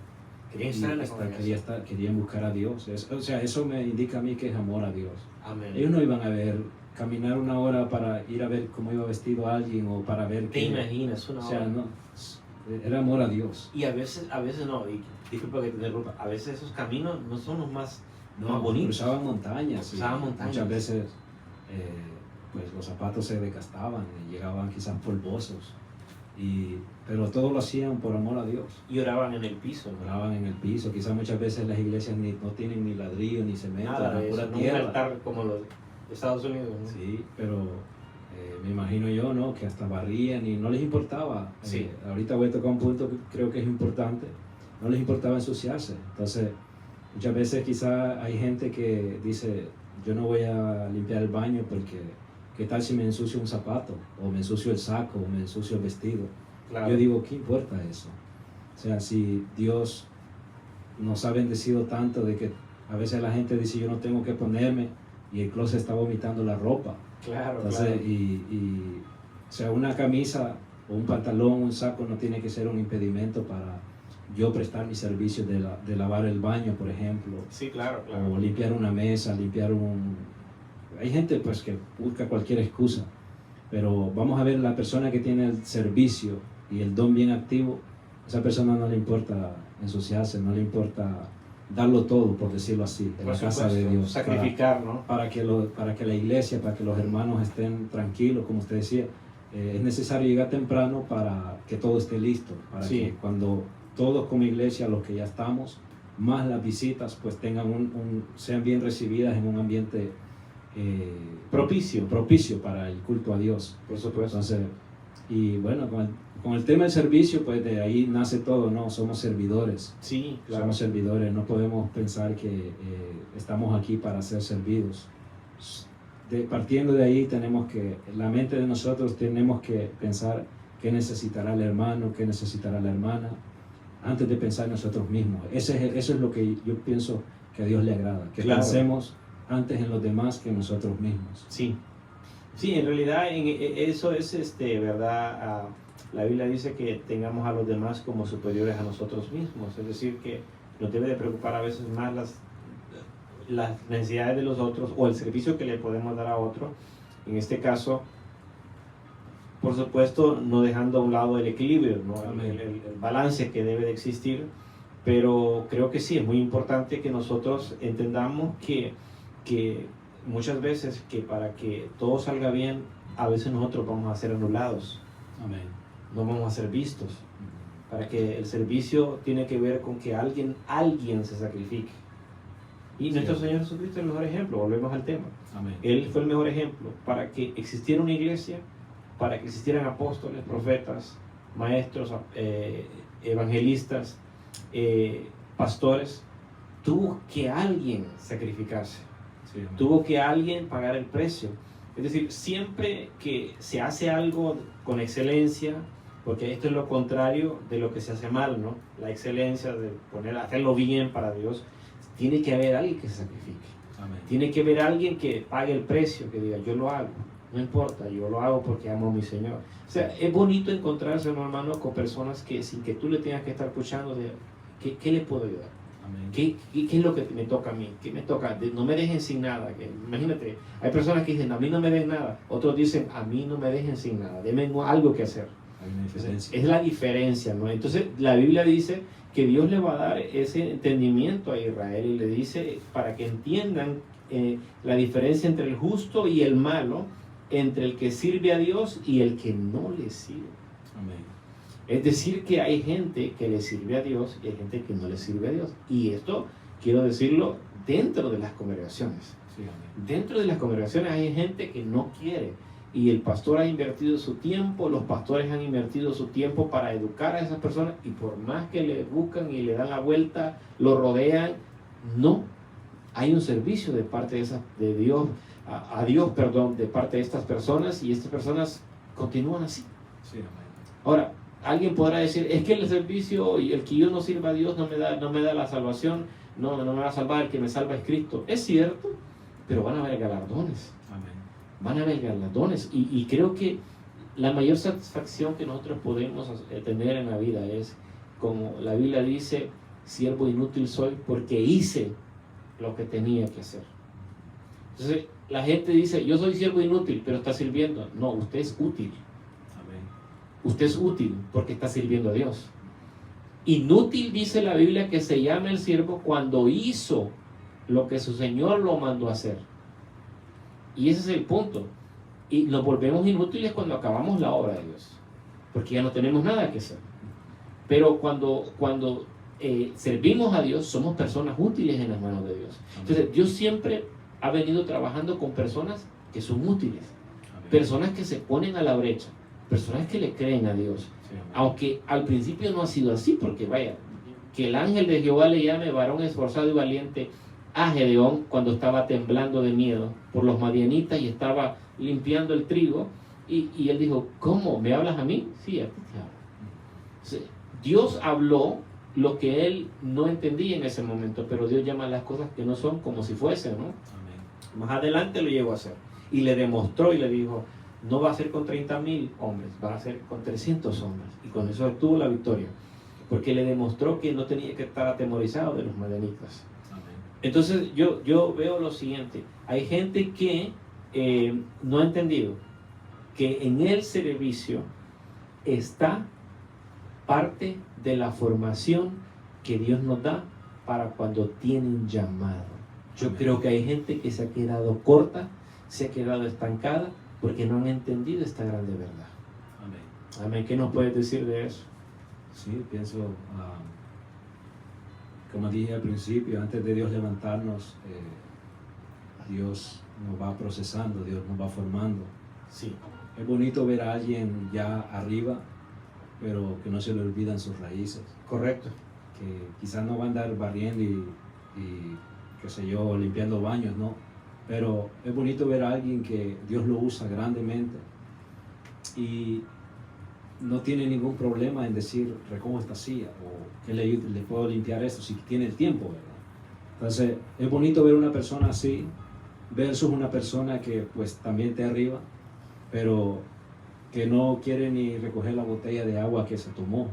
A: Querían estar en la congregación.
B: querían buscar a Dios. O sea, eso me indica a mí que es amor a Dios.
A: Amén.
B: Ellos no iban a caminar 1 hora para ir a ver cómo iba vestido alguien o para ver
A: ¿Te imaginas 1 hora?
B: O sea, no, era amor a Dios.
A: Y a veces no, y disculpa que te interrumpa, a veces esos caminos no son los más
B: No,
A: bonitos.
B: cruzaban montañas.
A: Cruzaban montañas.
B: Muchas veces pues los zapatos se desgastaban y llegaban quizás polvosos. Pero todo lo hacían por amor a Dios.
A: Y oraban en el piso, ¿no?
B: Oraban en el piso. Quizás muchas veces las iglesias no tienen ni ladrillo ni cemento,
A: Nada de
B: pura
A: eso, no un
B: tierra.
A: altar como los de Estados Unidos, ¿no?
B: Sí, pero me imagino yo, ¿no?, que hasta barrían y no les importaba.
A: Sí.
B: Ahorita voy a tocar un punto que creo que es importante. No les importaba ensuciarse. Entonces, muchas veces quizás hay gente que dice, yo no voy a limpiar el baño porque ¿qué tal si me ensucio un zapato? O me ensucio el saco, o me ensucio el vestido.
A: Claro.
B: Yo digo, ¿qué importa eso? O sea, si Dios nos ha bendecido tanto de que a veces la gente dice, yo no tengo que ponerme, y el closet está vomitando la ropa.
A: Claro,
B: Entonces,
A: claro.
B: o sea, una camisa o un pantalón, un saco no tiene que ser un impedimento para yo prestar mi servicio de lavar el baño, por ejemplo.
A: Sí, claro, claro.
B: O limpiar una mesa, Hay gente pues que busca cualquier excusa, pero vamos a ver la persona que tiene el servicio y el don bien activo, esa persona no le importa ensuciarse, no le importa darlo todo, por decirlo así, en la casa de Dios.
A: Sacrificar, ¿no?
B: Para que la iglesia, para que los hermanos estén tranquilos, como usted decía, es necesario llegar temprano para que todo esté listo, para
A: Sí.
B: que cuando todos como iglesia, los que ya estamos, más las visitas, pues tengan sean bien recibidas en un ambiente propicio para el culto a Dios.
A: Por supuesto.
B: Entonces, y bueno, con el tema del servicio, pues de ahí nace todo, ¿no? Somos servidores.
A: Sí, claro.
B: Somos servidores, no podemos pensar que estamos aquí para ser servidos. Partiendo de ahí, la mente de nosotros tenemos que pensar qué necesitará el hermano, qué necesitará la hermana, antes de pensar en nosotros mismos. Eso es lo que yo pienso que a Dios le agrada, que
A: Claro.
B: pensemos antes en los demás que en nosotros mismos.
A: Sí. Sí, en realidad eso es, ¿verdad? La Biblia dice que tengamos a los demás como superiores a nosotros mismos, es decir, que nos debe de preocupar a veces más las necesidades de los otros o el servicio que le podemos dar a otro. En este caso, por supuesto, no dejando a un lado el equilibrio, ¿no? el balance que debe de existir, pero creo que sí, es muy importante que nosotros entendamos que muchas veces que para que todo salga bien, a veces nosotros vamos a ser anulados.
B: Amén.
A: No vamos a ser vistos. Para que el servicio tiene que ver con que alguien se sacrifique. Y nuestro Señor Jesucristo es el mejor ejemplo, volvemos al tema.
B: Amén.
A: Él fue el mejor ejemplo para que existiera una iglesia, para que existieran apóstoles, profetas, maestros, evangelistas, pastores, tuvo que alguien sacrificarse,
B: Sí, amén.
A: tuvo que alguien pagar el precio. Es decir, siempre que se hace algo con excelencia, porque esto es lo contrario de lo que se hace mal, ¿no? La excelencia de hacerlo bien para Dios, tiene que haber alguien que se sacrifique.
B: Amén.
A: Tiene que haber alguien que pague el precio, que diga, yo lo hago, no importa, yo lo hago porque amo a mi Señor. O sea, es bonito encontrarse, hermano, con personas que sin que tú le tengas que estar escuchando, ¿qué le puedo ayudar?
B: Amén.
A: ¿Qué es lo que me toca a mí? ¿Qué me toca? No me dejen sin nada. Imagínate, hay personas que dicen, a mí no me den nada. Otros dicen, a mí no me dejen sin nada. Denme algo que hacer.
B: Hay una diferencia.
A: Es la diferencia, ¿no? Entonces, la Biblia dice que Dios le va a dar ese entendimiento a Israel y le dice para que entiendan la diferencia entre el justo y el malo, entre el que sirve a Dios y el que no le sirve.
B: Amén.
A: Es decir, que hay gente que le sirve a Dios y hay gente que no le sirve a Dios. Y esto quiero decirlo dentro de las congregaciones.
B: Sí, amén.
A: Dentro de las congregaciones hay gente que no quiere. Y el pastor ha invertido su tiempo, los pastores han invertido su tiempo para educar a esas personas. Y por más que le buscan y le dan la vuelta, lo rodean, no. Hay un servicio de parte de Dios, a Dios, perdón, de parte de estas personas. Y estas personas continúan así.
B: Sí, amén.
A: Ahora, alguien podrá decir, es que el servicio y el que yo no sirva a Dios no me da la salvación, no me va a salvar, el que me salva es Cristo. Es cierto, pero van a haber galardones,
B: Amén.
A: van a haber galardones. Y creo que la mayor satisfacción que nosotros podemos tener en la vida es, como la Biblia dice, siervo inútil soy porque hice lo que tenía que hacer. Entonces, la gente dice, yo soy siervo inútil, pero está sirviendo. No, usted es útil. Usted es útil porque está sirviendo a Dios. Inútil dice la Biblia que se llama el siervo cuando hizo lo que su Señor lo mandó a hacer. Y ese es el punto. Y nos volvemos inútiles cuando acabamos la obra de Dios, porque ya no tenemos nada que hacer. Pero cuando servimos a Dios, somos personas útiles en las manos de Dios. Entonces, Dios siempre ha venido trabajando con personas que son útiles,
B: Amén.
A: personas que se ponen a la brecha, personas que le creen a Dios.
B: Sí, amén.
A: Aunque al principio no ha sido así, porque vaya, que el ángel de Jehová le llame varón esforzado y valiente a Gedeón cuando estaba temblando de miedo por los madianitas y estaba limpiando el trigo, y él dijo, ¿cómo? ¿Me hablas a mí? Sí, a ti te hablo. Entonces, Dios habló lo que él no entendía en ese momento, pero Dios llama las cosas que no son como si fuesen, ¿no?
B: Amén.
A: Más adelante lo llegó a hacer y le demostró y le dijo, no va a ser con 30,000 hombres, va a ser con 300 hombres. Y con eso obtuvo la victoria, porque le demostró que no tenía que estar atemorizado de los madianitas.
B: Amén.
A: Entonces yo veo lo siguiente, hay gente que no ha entendido que en el servicio está parte de la formación que Dios nos da para cuando tienen llamado. Yo
B: Amén.
A: creo que hay gente que se ha quedado corta, se ha quedado estancada, porque no han entendido esta grande verdad.
B: Amén.
A: Amén. ¿Qué nos puedes decir de eso?
B: Sí, pienso, como dije al principio, antes de Dios levantarnos, Dios nos va procesando, Dios nos va formando.
A: Sí.
B: Es bonito ver a alguien ya arriba, pero que no se le olvidan sus raíces,
A: Correcto.
B: que quizás no va a andar barriendo y qué sé yo, limpiando baños, ¿no? Pero es bonito ver a alguien que Dios lo usa grandemente y no tiene ningún problema en decir, recojo esta silla o que le puedo limpiar esto si tiene el tiempo, ¿verdad? Entonces, es bonito ver una persona así versus una persona que pues también está arriba, pero que no quiere ni recoger la botella de agua que se tomó.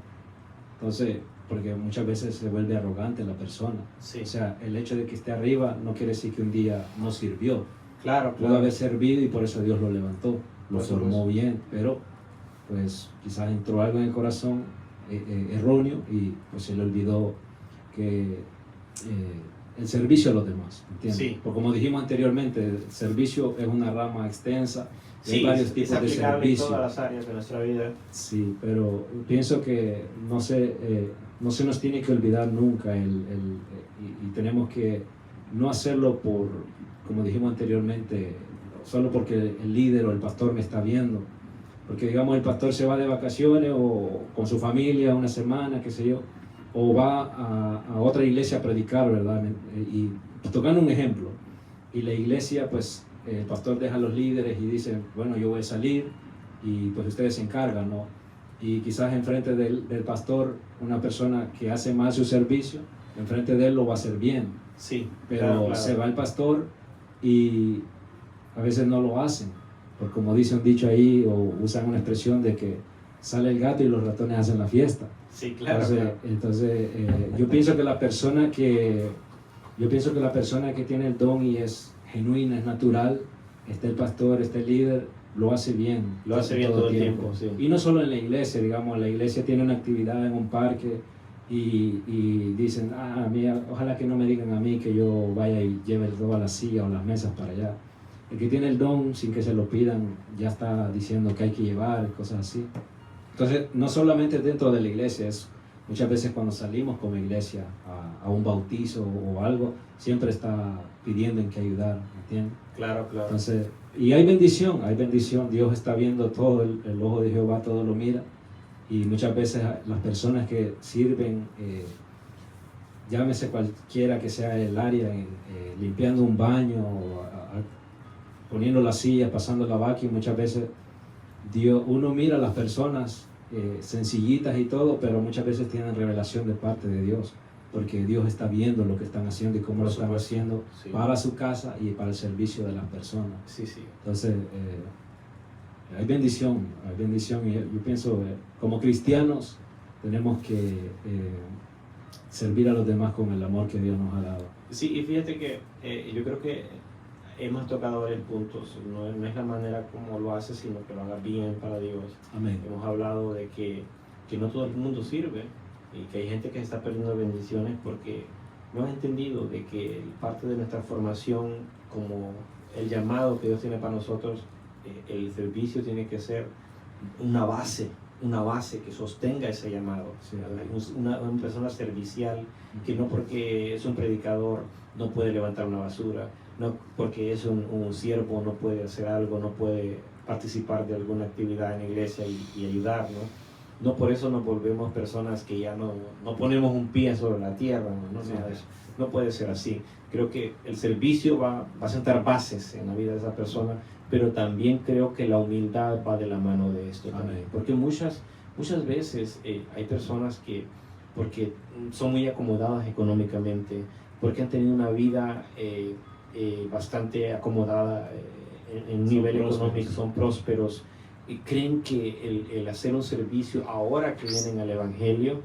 B: Entonces, porque muchas veces se vuelve arrogante la persona.
A: Sí.
B: O sea, el hecho de que esté arriba no quiere decir que un día no sirvió.
A: Claro,
B: Pudo haber servido y por eso Dios lo levantó, lo
A: Por
B: formó
A: supuesto.
B: bien, pero pues quizás entró algo en el corazón erróneo y pues se le olvidó que el servicio a los demás, ¿entiendes?
A: Sí.
B: Porque como dijimos anteriormente, el servicio es una rama extensa, hay
A: Sí,
B: varios
A: es
B: tipos de
A: aplicable en
B: servicio.
A: todas las áreas de nuestra vida.
B: Sí, pero pienso que no se nos tiene que olvidar nunca y tenemos que no hacerlo por, como dijimos anteriormente, solo porque el líder o el pastor me está viendo, Porque digamos el pastor se va de vacaciones o con su familia una semana, qué sé yo, o va a otra iglesia a predicar, ¿verdad? Y tocando un ejemplo, y la iglesia, pues el pastor deja a los líderes y dice, bueno, yo voy a salir y pues ustedes se encargan, ¿no? Y quizás enfrente del pastor, una persona que hace mal su servicio, enfrente de él lo va a hacer bien.
A: Sí,
B: Pero
A: claro.
B: se va el pastor y a veces no lo hacen. Porque como dice un dicho ahí, o usan una expresión de que sale el gato y los ratones hacen la fiesta.
A: Sí, claro.
B: Entonces yo pienso que la persona que tiene el don y es genuina, es natural, está el pastor, está el líder, lo hace bien.
A: Lo hace bien todo el tiempo, sí.
B: Y no solo en la iglesia, digamos, la iglesia tiene una actividad en un parque y dicen, mira, ojalá que no me digan a mí que yo vaya y lleve todas las sillas o las mesas para allá. El que tiene el don, sin que se lo pidan, ya está diciendo que hay que llevar, cosas así. Entonces, no solamente dentro de la iglesia, es muchas veces cuando salimos como iglesia a un bautizo o algo, siempre está pidiendo en que ayudar, ¿entiendes?
A: Claro, claro.
B: Entonces, y hay bendición, Dios está viendo todo, el ojo de Jehová todo lo mira, y muchas veces las personas que sirven, llámese cualquiera que sea el área, limpiando un baño, poniendo las sillas, pasando la vacuum, muchas veces uno mira a las personas sencillitas y todo, pero muchas veces tienen revelación de parte de Dios, porque Dios está viendo lo que están haciendo y cómo lo están haciendo, sí, para su casa y para el servicio de las personas.
A: Sí, sí.
B: Entonces, hay bendición, y yo pienso, como cristianos, tenemos que servir a los demás con el amor que Dios nos ha dado.
A: Sí, y fíjate que yo creo que hemos tocado varios puntos, no es la manera como lo hace, sino que lo haga bien para Dios.
B: Amén.
A: Hemos hablado de que no todo el mundo sirve y que hay gente que se está perdiendo bendiciones porque no ha entendido de que parte de nuestra formación, como el llamado que Dios tiene para nosotros, el servicio tiene que ser una base que sostenga ese llamado.
B: Sí.
A: Una persona servicial que no porque es un predicador no puede levantar una basura, no porque es un siervo no puede hacer algo, no puede participar de alguna actividad en la iglesia y ayudar, ¿no? No por eso nos volvemos personas que ya no ponemos un pie sobre la tierra, ¿no?
B: Sí.
A: No puede ser así. Creo que el servicio va a sentar bases en la vida de esa persona, pero también creo que la humildad va de la mano de esto también. Porque muchas veces hay personas que, porque son muy acomodadas económicamente, porque han tenido una vida bastante acomodada en un nivel económico, son prósperos, y creen que el hacer un servicio ahora que vienen al Evangelio,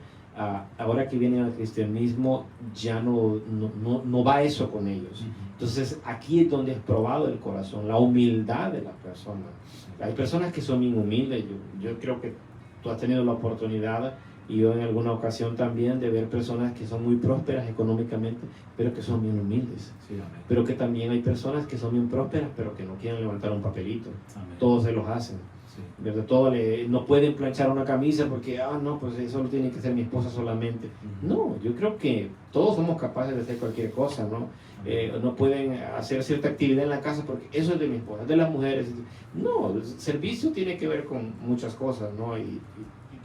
A: ahora que vienen al cristianismo, ya no va eso con ellos. Entonces aquí es donde es probado el corazón, la humildad de la persona. Hay personas que son bien humildes, yo creo que tú has tenido la oportunidad, y yo en alguna ocasión también, de ver personas que son muy prósperas económicamente, pero que son bien humildes.
B: Sí,
A: pero que también hay personas que son bien prósperas, pero que no quieren levantar un papelito.
B: Amén.
A: Todos se los hacen.
B: Sí.
A: ¿Verdad? No pueden planchar una camisa porque, no, pues eso lo tiene que hacer mi esposa solamente. No, yo creo que todos somos capaces de hacer cualquier cosa, ¿no? No pueden hacer cierta actividad en la casa porque eso es de mi esposa, de las mujeres. No, el servicio tiene que ver con muchas cosas, ¿no? Y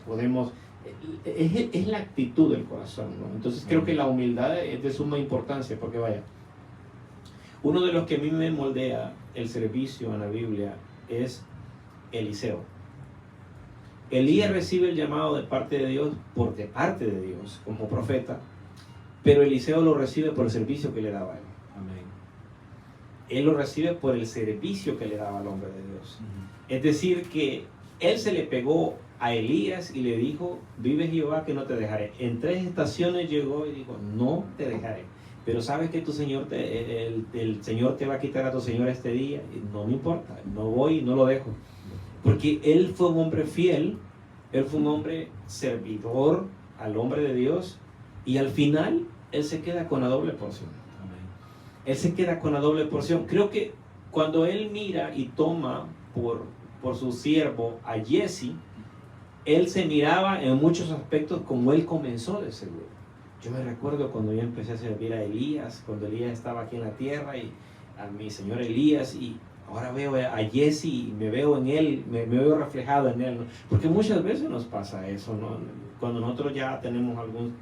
A: podemos... Es la actitud del corazón, ¿no? Entonces creo que la humildad es de suma importancia, porque vaya, uno de los que a mí me moldea el servicio en la Biblia es Eliseo. Elías recibe el llamado de parte de Dios como profeta, pero Eliseo lo recibe por el servicio que le daba a él.
B: Amén.
A: Él lo recibe por el servicio que le daba al hombre de Dios. Es decir, que él se le pegó a Elías y le dijo, vive Jehová que no te dejaré. En 3 estaciones llegó y dijo, no te dejaré. Pero sabes que tu Señor el Señor te va a quitar a tu Señor este día. Y no me importa, no voy, no lo dejo. Porque él fue un hombre fiel, él fue un hombre servidor al hombre de Dios, y al final él se queda con la doble porción.
B: Amén.
A: Él se queda con la doble porción. Creo que cuando él mira y toma por su siervo a Jesse, él se miraba en muchos aspectos como él comenzó de seguro. Yo me recuerdo cuando yo empecé a servir a Elías, cuando Elías estaba aquí en la tierra, y a mi señor Elías, y ahora veo a Jesse y me veo en él, me veo reflejado en él, ¿no? Porque muchas veces nos pasa eso, ¿no? Cuando nosotros ya tenemos algún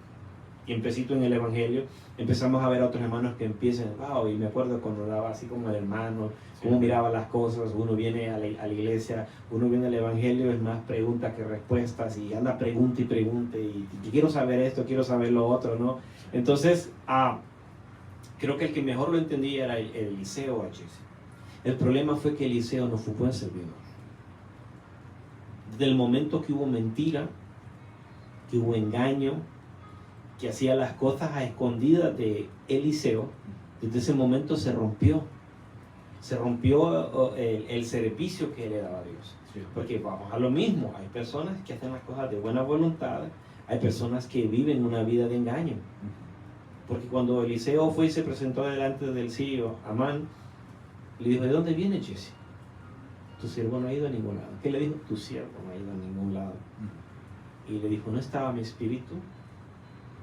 A: tiempecito en el Evangelio, empezamos a ver a otros hermanos que empiezan, wow, y me acuerdo cuando daba así como el hermano, cómo miraba las cosas, uno viene a la iglesia, uno viene al Evangelio, es más preguntas que respuestas, y anda pregunta y pregunta, y quiero saber esto, quiero saber lo otro, ¿no? Entonces, creo que el que mejor lo entendía era Eliseo a Jesse. El problema fue que Eliseo no fue buen servidor. Desde el momento que hubo mentira, que hubo engaño, que hacía las cosas a escondidas de Eliseo, desde ese momento se rompió el servicio que él le daba a Dios.
B: Sí.
A: Porque vamos a lo mismo, hay personas que hacen las cosas de buena voluntad, hay personas que viven una vida de engaño. Porque cuando Eliseo fue y se presentó delante del sirio, Amán, le dijo, ¿de dónde viene Jesse? Tu siervo no ha ido a ningún lado. ¿Qué le dijo? Tu siervo no ha ido a ningún lado. Y le dijo, ¿no estaba mi espíritu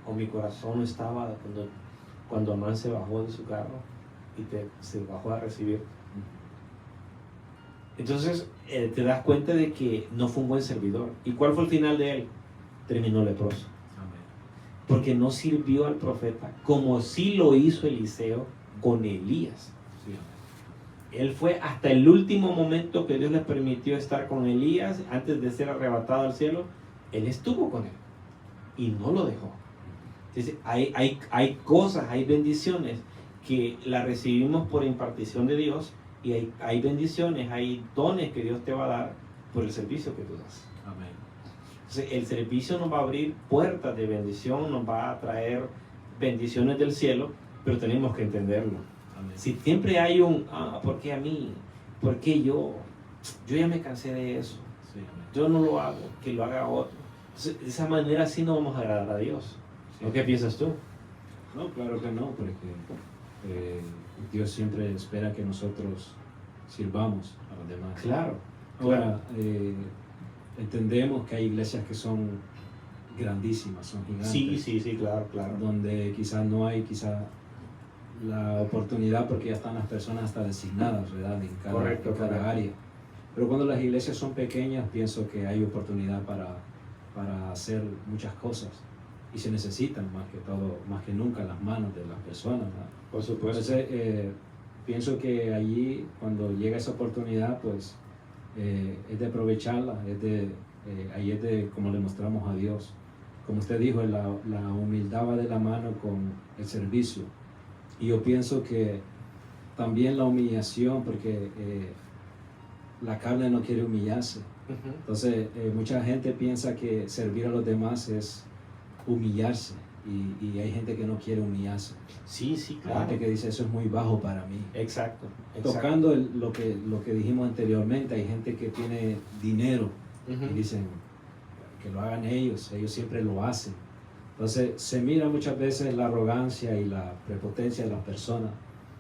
A: o mi corazón no estaba cuando Amán se bajó de su carro y se bajó a recibir? Entonces te das cuenta de que no fue un buen servidor. ¿Y cuál fue el final de él? Terminó leproso. Porque no sirvió al profeta como sí lo hizo Eliseo con Elías. Él fue hasta el último momento que Dios le permitió estar con Elías antes de ser arrebatado al cielo. Él estuvo con él y no lo dejó. Entonces, hay cosas, hay bendiciones que las recibimos por impartición de Dios, y hay bendiciones, hay dones que Dios te va a dar por el servicio que tú das.
B: Amén.
A: Entonces, el servicio nos va a abrir puertas de bendición, nos va a traer bendiciones del cielo, pero tenemos que entenderlo.
B: Amén.
A: Si siempre hay ¿por qué a mí? ¿Por qué yo? Yo ya me cansé de eso.
B: Sí, amén.
A: Yo no lo hago, que lo haga otro. Entonces, de esa manera sí no vamos a agradar a Dios.
B: Sí.
A: ¿O qué piensas tú?
B: No, claro que no, porque Dios siempre espera que nosotros sirvamos a los demás.
A: Claro.
B: Ahora, entendemos que hay iglesias que son grandísimas, son gigantes.
A: Sí, claro.
B: Donde quizás no hay la oportunidad, porque ya están las personas hasta designadas, ¿verdad? En cada área. Pero cuando las iglesias son pequeñas, pienso que hay oportunidad para hacer muchas cosas, y se necesitan más que nunca las manos de las personas, ¿verdad?
A: Por supuesto.
B: Entonces, pienso que allí, cuando llega esa oportunidad, pues es de aprovecharla, ahí es de como le mostramos a Dios. Como usted dijo, la humildad va de la mano con el servicio. Y yo pienso que también la humillación, porque la carne no quiere humillarse. Entonces, mucha gente piensa que servir a los demás es humillarse, y hay gente que no quiere humillarse.
A: Sí, claro.
B: Hay gente que dice, eso es muy bajo para mí.
A: Exacto.
B: Tocando lo que dijimos anteriormente, hay gente que tiene dinero y dicen que lo hagan ellos siempre lo hacen. Entonces se mira muchas veces la arrogancia y la prepotencia de las personas.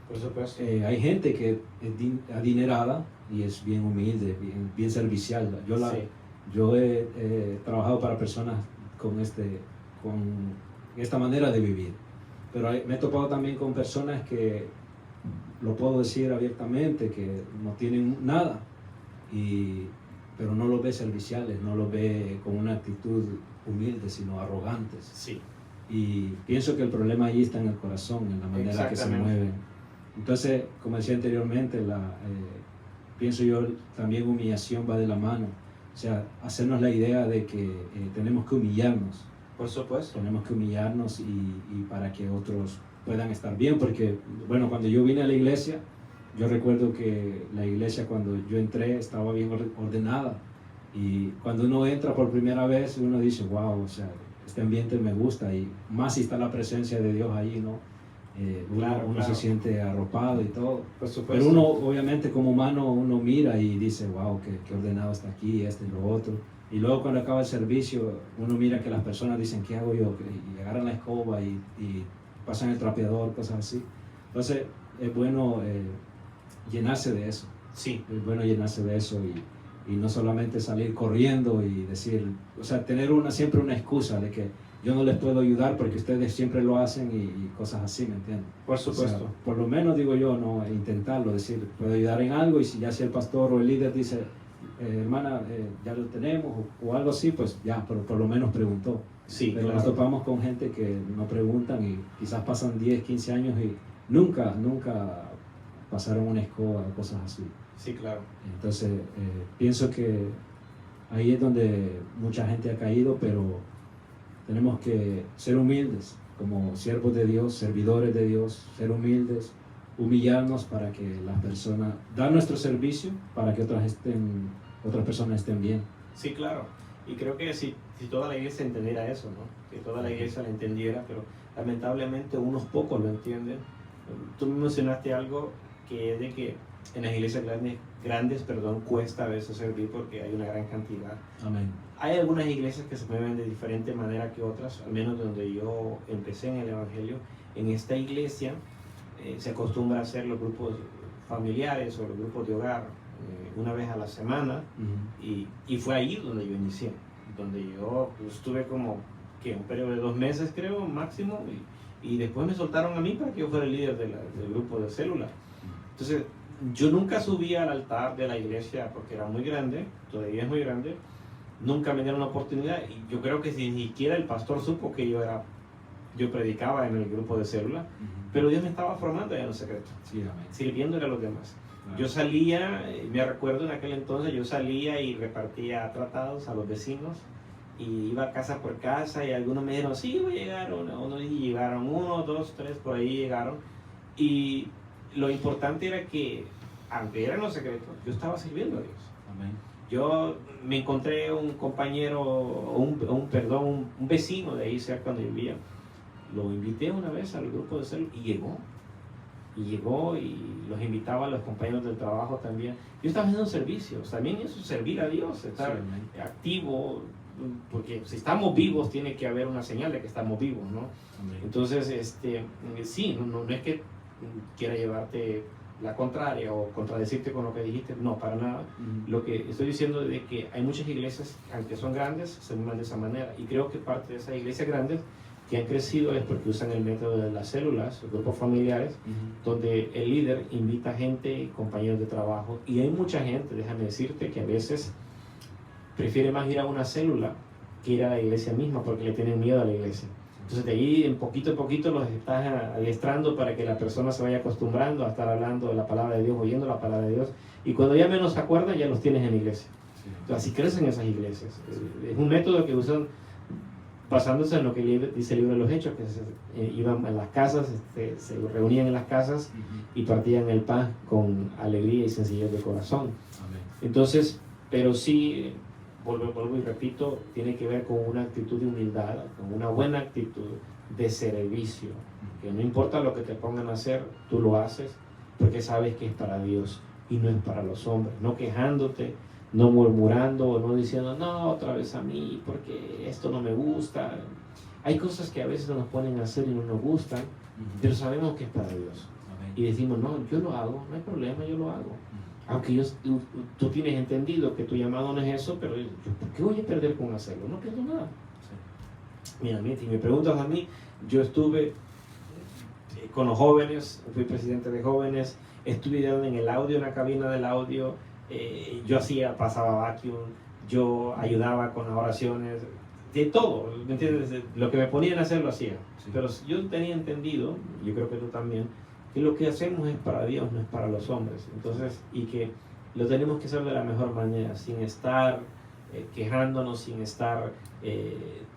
A: Por supuesto.
B: Hay gente que es adinerada y es bien humilde, bien servicial. Yo he trabajado para personas con esta manera de vivir, pero me he topado también con personas que, lo puedo decir abiertamente, que no tienen nada, pero no los ve serviciales, no los ve con una actitud humilde, sino arrogantes.
A: Sí.
B: Y pienso que el problema allí está en el corazón, en la manera que se mueven. Entonces, como decía anteriormente, pienso yo también humillación va de la mano. O sea, hacernos la idea de que tenemos que humillarnos.
A: Por supuesto.
B: Tenemos que humillarnos y para que otros puedan estar bien. Porque, bueno, cuando yo vine a la iglesia, yo recuerdo que la iglesia, cuando yo entré, estaba bien ordenada. Y cuando uno entra por primera vez, uno dice, wow, o sea, este ambiente me gusta. Y más si está la presencia de Dios ahí, ¿no? Uno se siente arropado y todo.
A: Por supuesto.
B: Pero uno, obviamente, como humano, uno mira y dice, wow, qué ordenado está aquí, y lo otro. Y luego cuando acaba el servicio, uno mira que las personas dicen, ¿qué hago yo? Y agarran la escoba y pasan el trapeador, cosas así. Entonces, es bueno llenarse de eso.
A: Sí.
B: Es bueno llenarse de eso y no solamente salir corriendo y decir, o sea, tener siempre una excusa de que yo no les puedo ayudar porque ustedes siempre lo hacen y cosas así, ¿me entienden?
A: Por supuesto.
B: O sea, por lo menos digo yo, no, intentarlo, decir, puedo ayudar en algo, y si ya si el pastor o el líder dice, hermana, ya lo tenemos o algo así, pues ya, pero por lo menos preguntó.
A: Sí,
B: Pero
A: claro.
B: nos topamos con gente que no preguntan y quizás pasan 10, 15 años y nunca pasaron una escoba o cosas así.
A: Sí, claro.
B: Entonces, pienso que ahí es donde mucha gente ha caído, pero tenemos que ser humildes como siervos de Dios, servidores de Dios, ser humildes, humillarnos para que las personas, dar nuestro servicio para que otras personas estén bien.
A: Sí, claro. Y creo que si toda la iglesia entendiera eso, ¿no? Que toda la iglesia lo entendiera, pero lamentablemente unos pocos lo entienden. Tú mencionaste algo que es de que en las iglesias grandes, cuesta a veces servir porque hay una gran cantidad.
B: Amén.
A: Hay algunas iglesias que se mueven de diferente manera que otras, al menos donde yo empecé en el Evangelio. En esta iglesia se acostumbra a hacer los grupos familiares o los grupos de hogar una vez a la semana, y fue ahí donde yo inicié, donde yo estuve como que un periodo de 2 meses creo máximo, y después me soltaron a mí para que yo fuera el líder del grupo de célula. Entonces yo nunca subí al altar de la iglesia porque era muy grande, todavía es muy grande, nunca me dieron la oportunidad, y yo creo que ni siquiera el pastor supo que yo predicaba en el grupo de célula, pero Dios me estaba formando ya en secreto,
B: sí, amén,
A: sirviéndole a los demás.
B: Claro.
A: Yo salía, me recuerdo en aquel entonces, yo salía y repartía tratados a los vecinos, y iba casa por casa, y algunos me dijeron, sí, voy a llegar, uno y llegaron 1, 2, 3, por ahí llegaron, y lo importante era que, aunque era en los secretos, yo estaba sirviendo a Dios.
B: Amén.
A: Yo me encontré un compañero, un vecino de ahí cerca donde vivía, lo invité una vez al grupo de célula y llegó y los invitaba a los compañeros del trabajo también. Yo estaba haciendo servicios, también eso, servir a Dios, estar activo, porque si estamos vivos tiene que haber una señal de que estamos vivos, ¿no?
B: Amén.
A: Entonces, sí, no es que quiera llevarte la contraria o contradecirte con lo que dijiste, no, para nada. Lo que estoy diciendo es de que hay muchas iglesias, aunque son grandes, se mueven de esa manera, y creo que parte de esas iglesias grandes que han crecido es porque usan el método de las células, los grupos familiares, donde el líder invita gente, compañeros de trabajo, y hay mucha gente, déjame decirte, que a veces prefiere más ir a una célula que ir a la iglesia misma porque le tienen miedo a la iglesia. Entonces de ahí en poquito los estás adiestrando para que la persona se vaya acostumbrando a estar hablando de la palabra de Dios, oyendo la palabra de Dios, y cuando ya menos se acuerdan ya los tienes en la iglesia. Entonces así crecen esas iglesias. Es un método que usan basándose en lo que dice el libro de los Hechos, que iban a las casas, se reunían en las casas y partían el pan con alegría y sencillez de corazón.
B: Amén.
A: Entonces, pero sí, vuelvo y repito, tiene que ver con una actitud de humildad, con una buena actitud de servicio, que no importa lo que te pongan a hacer, tú lo haces porque sabes que es para Dios y no es para los hombres, no quejándote, no murmurando, no diciendo, no, otra vez a mí, porque esto no me gusta. Hay cosas que a veces nos ponen a hacer y no nos gustan, pero sabemos que es para Dios.
B: Amén.
A: Y decimos, no, yo lo hago, no hay problema, yo lo hago. Aunque tú tienes entendido que tu llamado no es eso, pero yo, ¿por qué voy a perder con hacerlo? No pierdo nada.
B: Sí.
A: Mira, si me preguntas a mí, yo estuve con los jóvenes, fui presidente de jóvenes, estuve en el audio, en la cabina del audio, yo pasaba vacuum, yo ayudaba con las oraciones, de todo, ¿me entiendes? Lo que me ponían a hacer lo hacía.
B: Sí.
A: Pero yo tenía entendido, yo creo que tú también, que lo que hacemos es para Dios, no es para los hombres. Entonces, y que lo tenemos que hacer de la mejor manera, sin estar quejándonos, sin estar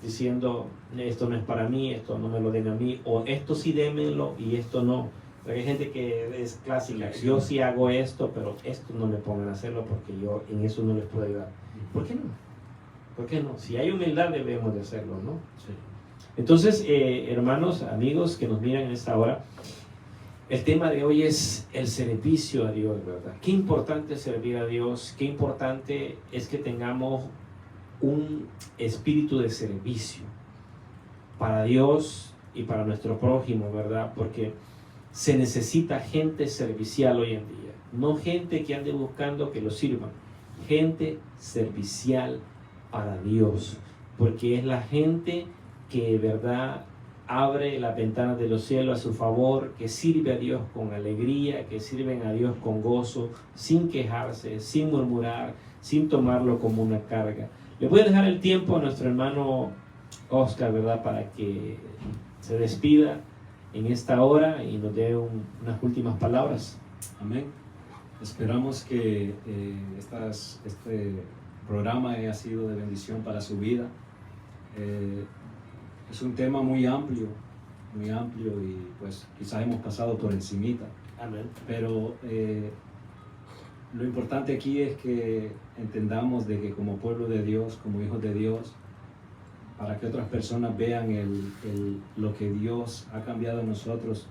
A: diciendo, esto no es para mí, esto no me lo den a mí, o esto sí démenlo y esto no. Porque hay gente que es clásica, yo sí hago esto, pero esto no me pongan a hacerlo porque yo en eso no les puedo ayudar. ¿Por qué no? ¿Por qué no? Si hay humildad debemos de hacerlo, ¿no?
B: Sí.
A: Entonces, hermanos, amigos que nos miran en esta hora, el tema de hoy es el servicio a Dios, ¿verdad? Qué importante es servir a Dios, qué importante es que tengamos un espíritu de servicio para Dios y para nuestro prójimo, ¿verdad? Porque se necesita gente servicial hoy en día, no gente que ande buscando que lo sirvan, gente servicial para Dios, porque es la gente que, ¿verdad?, abre las ventanas de los cielos a su favor, que sirve a Dios con alegría, que sirven a Dios con gozo, sin quejarse, sin murmurar, sin tomarlo como una carga. Le voy a dejar el tiempo a nuestro hermano Oscar, ¿verdad?, para que se despida en esta hora y nos dé unas últimas palabras.
B: Amén. Esperamos que este programa haya sido de bendición para su vida. Es un tema muy amplio y pues quizás hemos pasado por encimita.
A: Amén.
B: Pero lo importante aquí es que entendamos de que como pueblo de Dios, como hijos de Dios, para que otras personas vean lo que Dios ha cambiado en nosotros,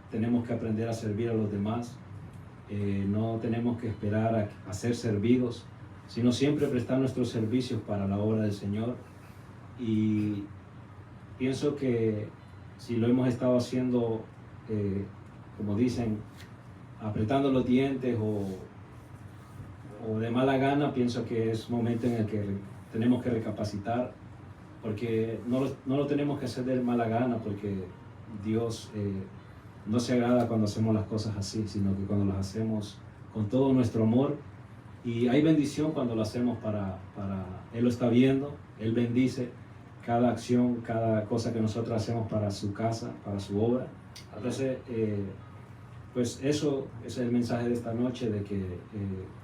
B: tenemos que aprender a servir a los demás. No tenemos que esperar a ser servidos, sino siempre prestar nuestros servicios para la obra del Señor. Y pienso que si lo hemos estado haciendo, como dicen, apretando los dientes o de mala gana, pienso que es momento en el que tenemos que recapacitar, porque no lo tenemos que hacer de mala gana, porque Dios no se agrada cuando hacemos las cosas así, sino que cuando las hacemos con todo nuestro amor. Y hay bendición cuando lo hacemos Él lo está viendo, Él bendice cada acción, cada cosa que nosotros hacemos para su casa, para su obra. Entonces, pues eso es el mensaje de esta noche, de que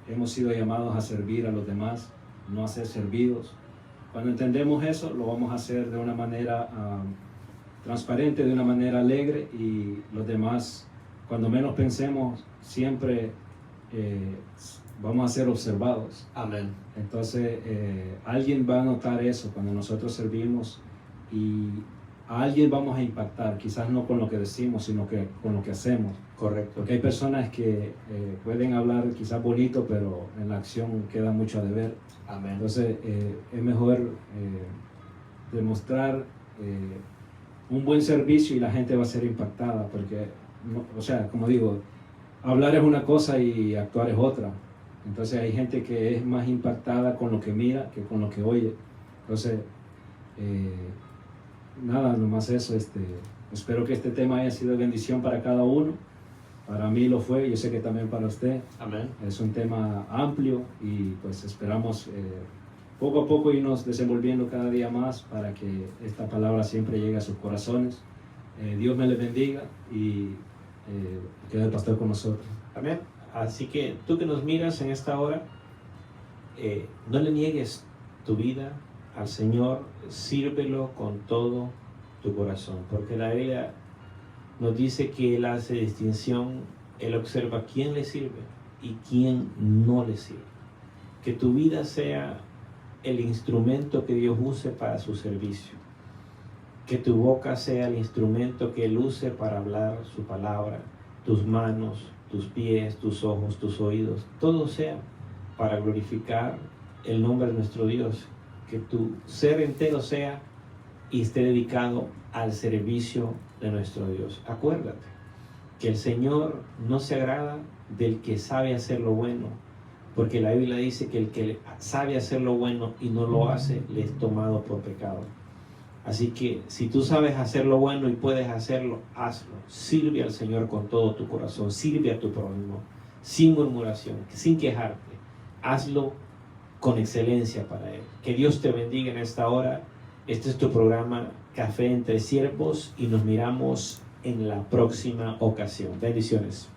B: hemos sido llamados a servir a los demás, no a ser servidos. Cuando entendemos eso, lo vamos a hacer de una manera transparente, de una manera alegre, y los demás, cuando menos pensemos, siempre vamos a ser observados.
A: Amén.
B: Entonces, alguien va a notar eso cuando nosotros servimos, y a alguien vamos a impactar, quizás no con lo que decimos, sino que con lo que hacemos.
A: Correcto.
B: Porque hay personas que pueden hablar quizás bonito, pero en la acción queda mucho a deber.
A: Amén.
B: Entonces, es mejor demostrar un buen servicio y la gente va a ser impactada, porque, o sea, como digo, hablar es una cosa y actuar es otra. Entonces hay gente que es más impactada con lo que mira que con lo que oye. Entonces, nada, nomás eso. Espero que este tema haya sido de bendición para cada uno. Para mí lo fue, yo sé que también para usted.
A: Amén.
B: Es un tema amplio y pues esperamos poco a poco irnos desenvolviendo cada día más para que esta palabra siempre llegue a sus corazones. Dios me les bendiga y quede el pastor con nosotros.
A: Amén. Así que tú que nos miras en esta hora, no le niegues tu vida al Señor, sírvelo con todo tu corazón, porque la Biblia nos dice que Él hace distinción, Él observa quién le sirve y quién no le sirve. Que tu vida sea el instrumento que Dios use para su servicio. Que tu boca sea el instrumento que Él use para hablar su palabra, tus manos, tus pies, tus ojos, tus oídos, todo sea para glorificar el nombre de nuestro Dios. Que tu ser entero sea y esté dedicado al servicio de nuestro Dios. Acuérdate que el Señor no se agrada del que sabe hacer lo bueno, porque la Biblia dice que el que sabe hacer lo bueno y no lo hace, le es tomado por pecado. Así que si tú sabes hacer lo bueno y puedes hacerlo, hazlo. Sirve al Señor con todo tu corazón, sirve a tu prójimo, sin murmuración, sin quejarte. Hazlo con excelencia para Él. Que Dios te bendiga en esta hora. Este es tu programa Café entre Siervos y nos miramos en la próxima ocasión. Bendiciones.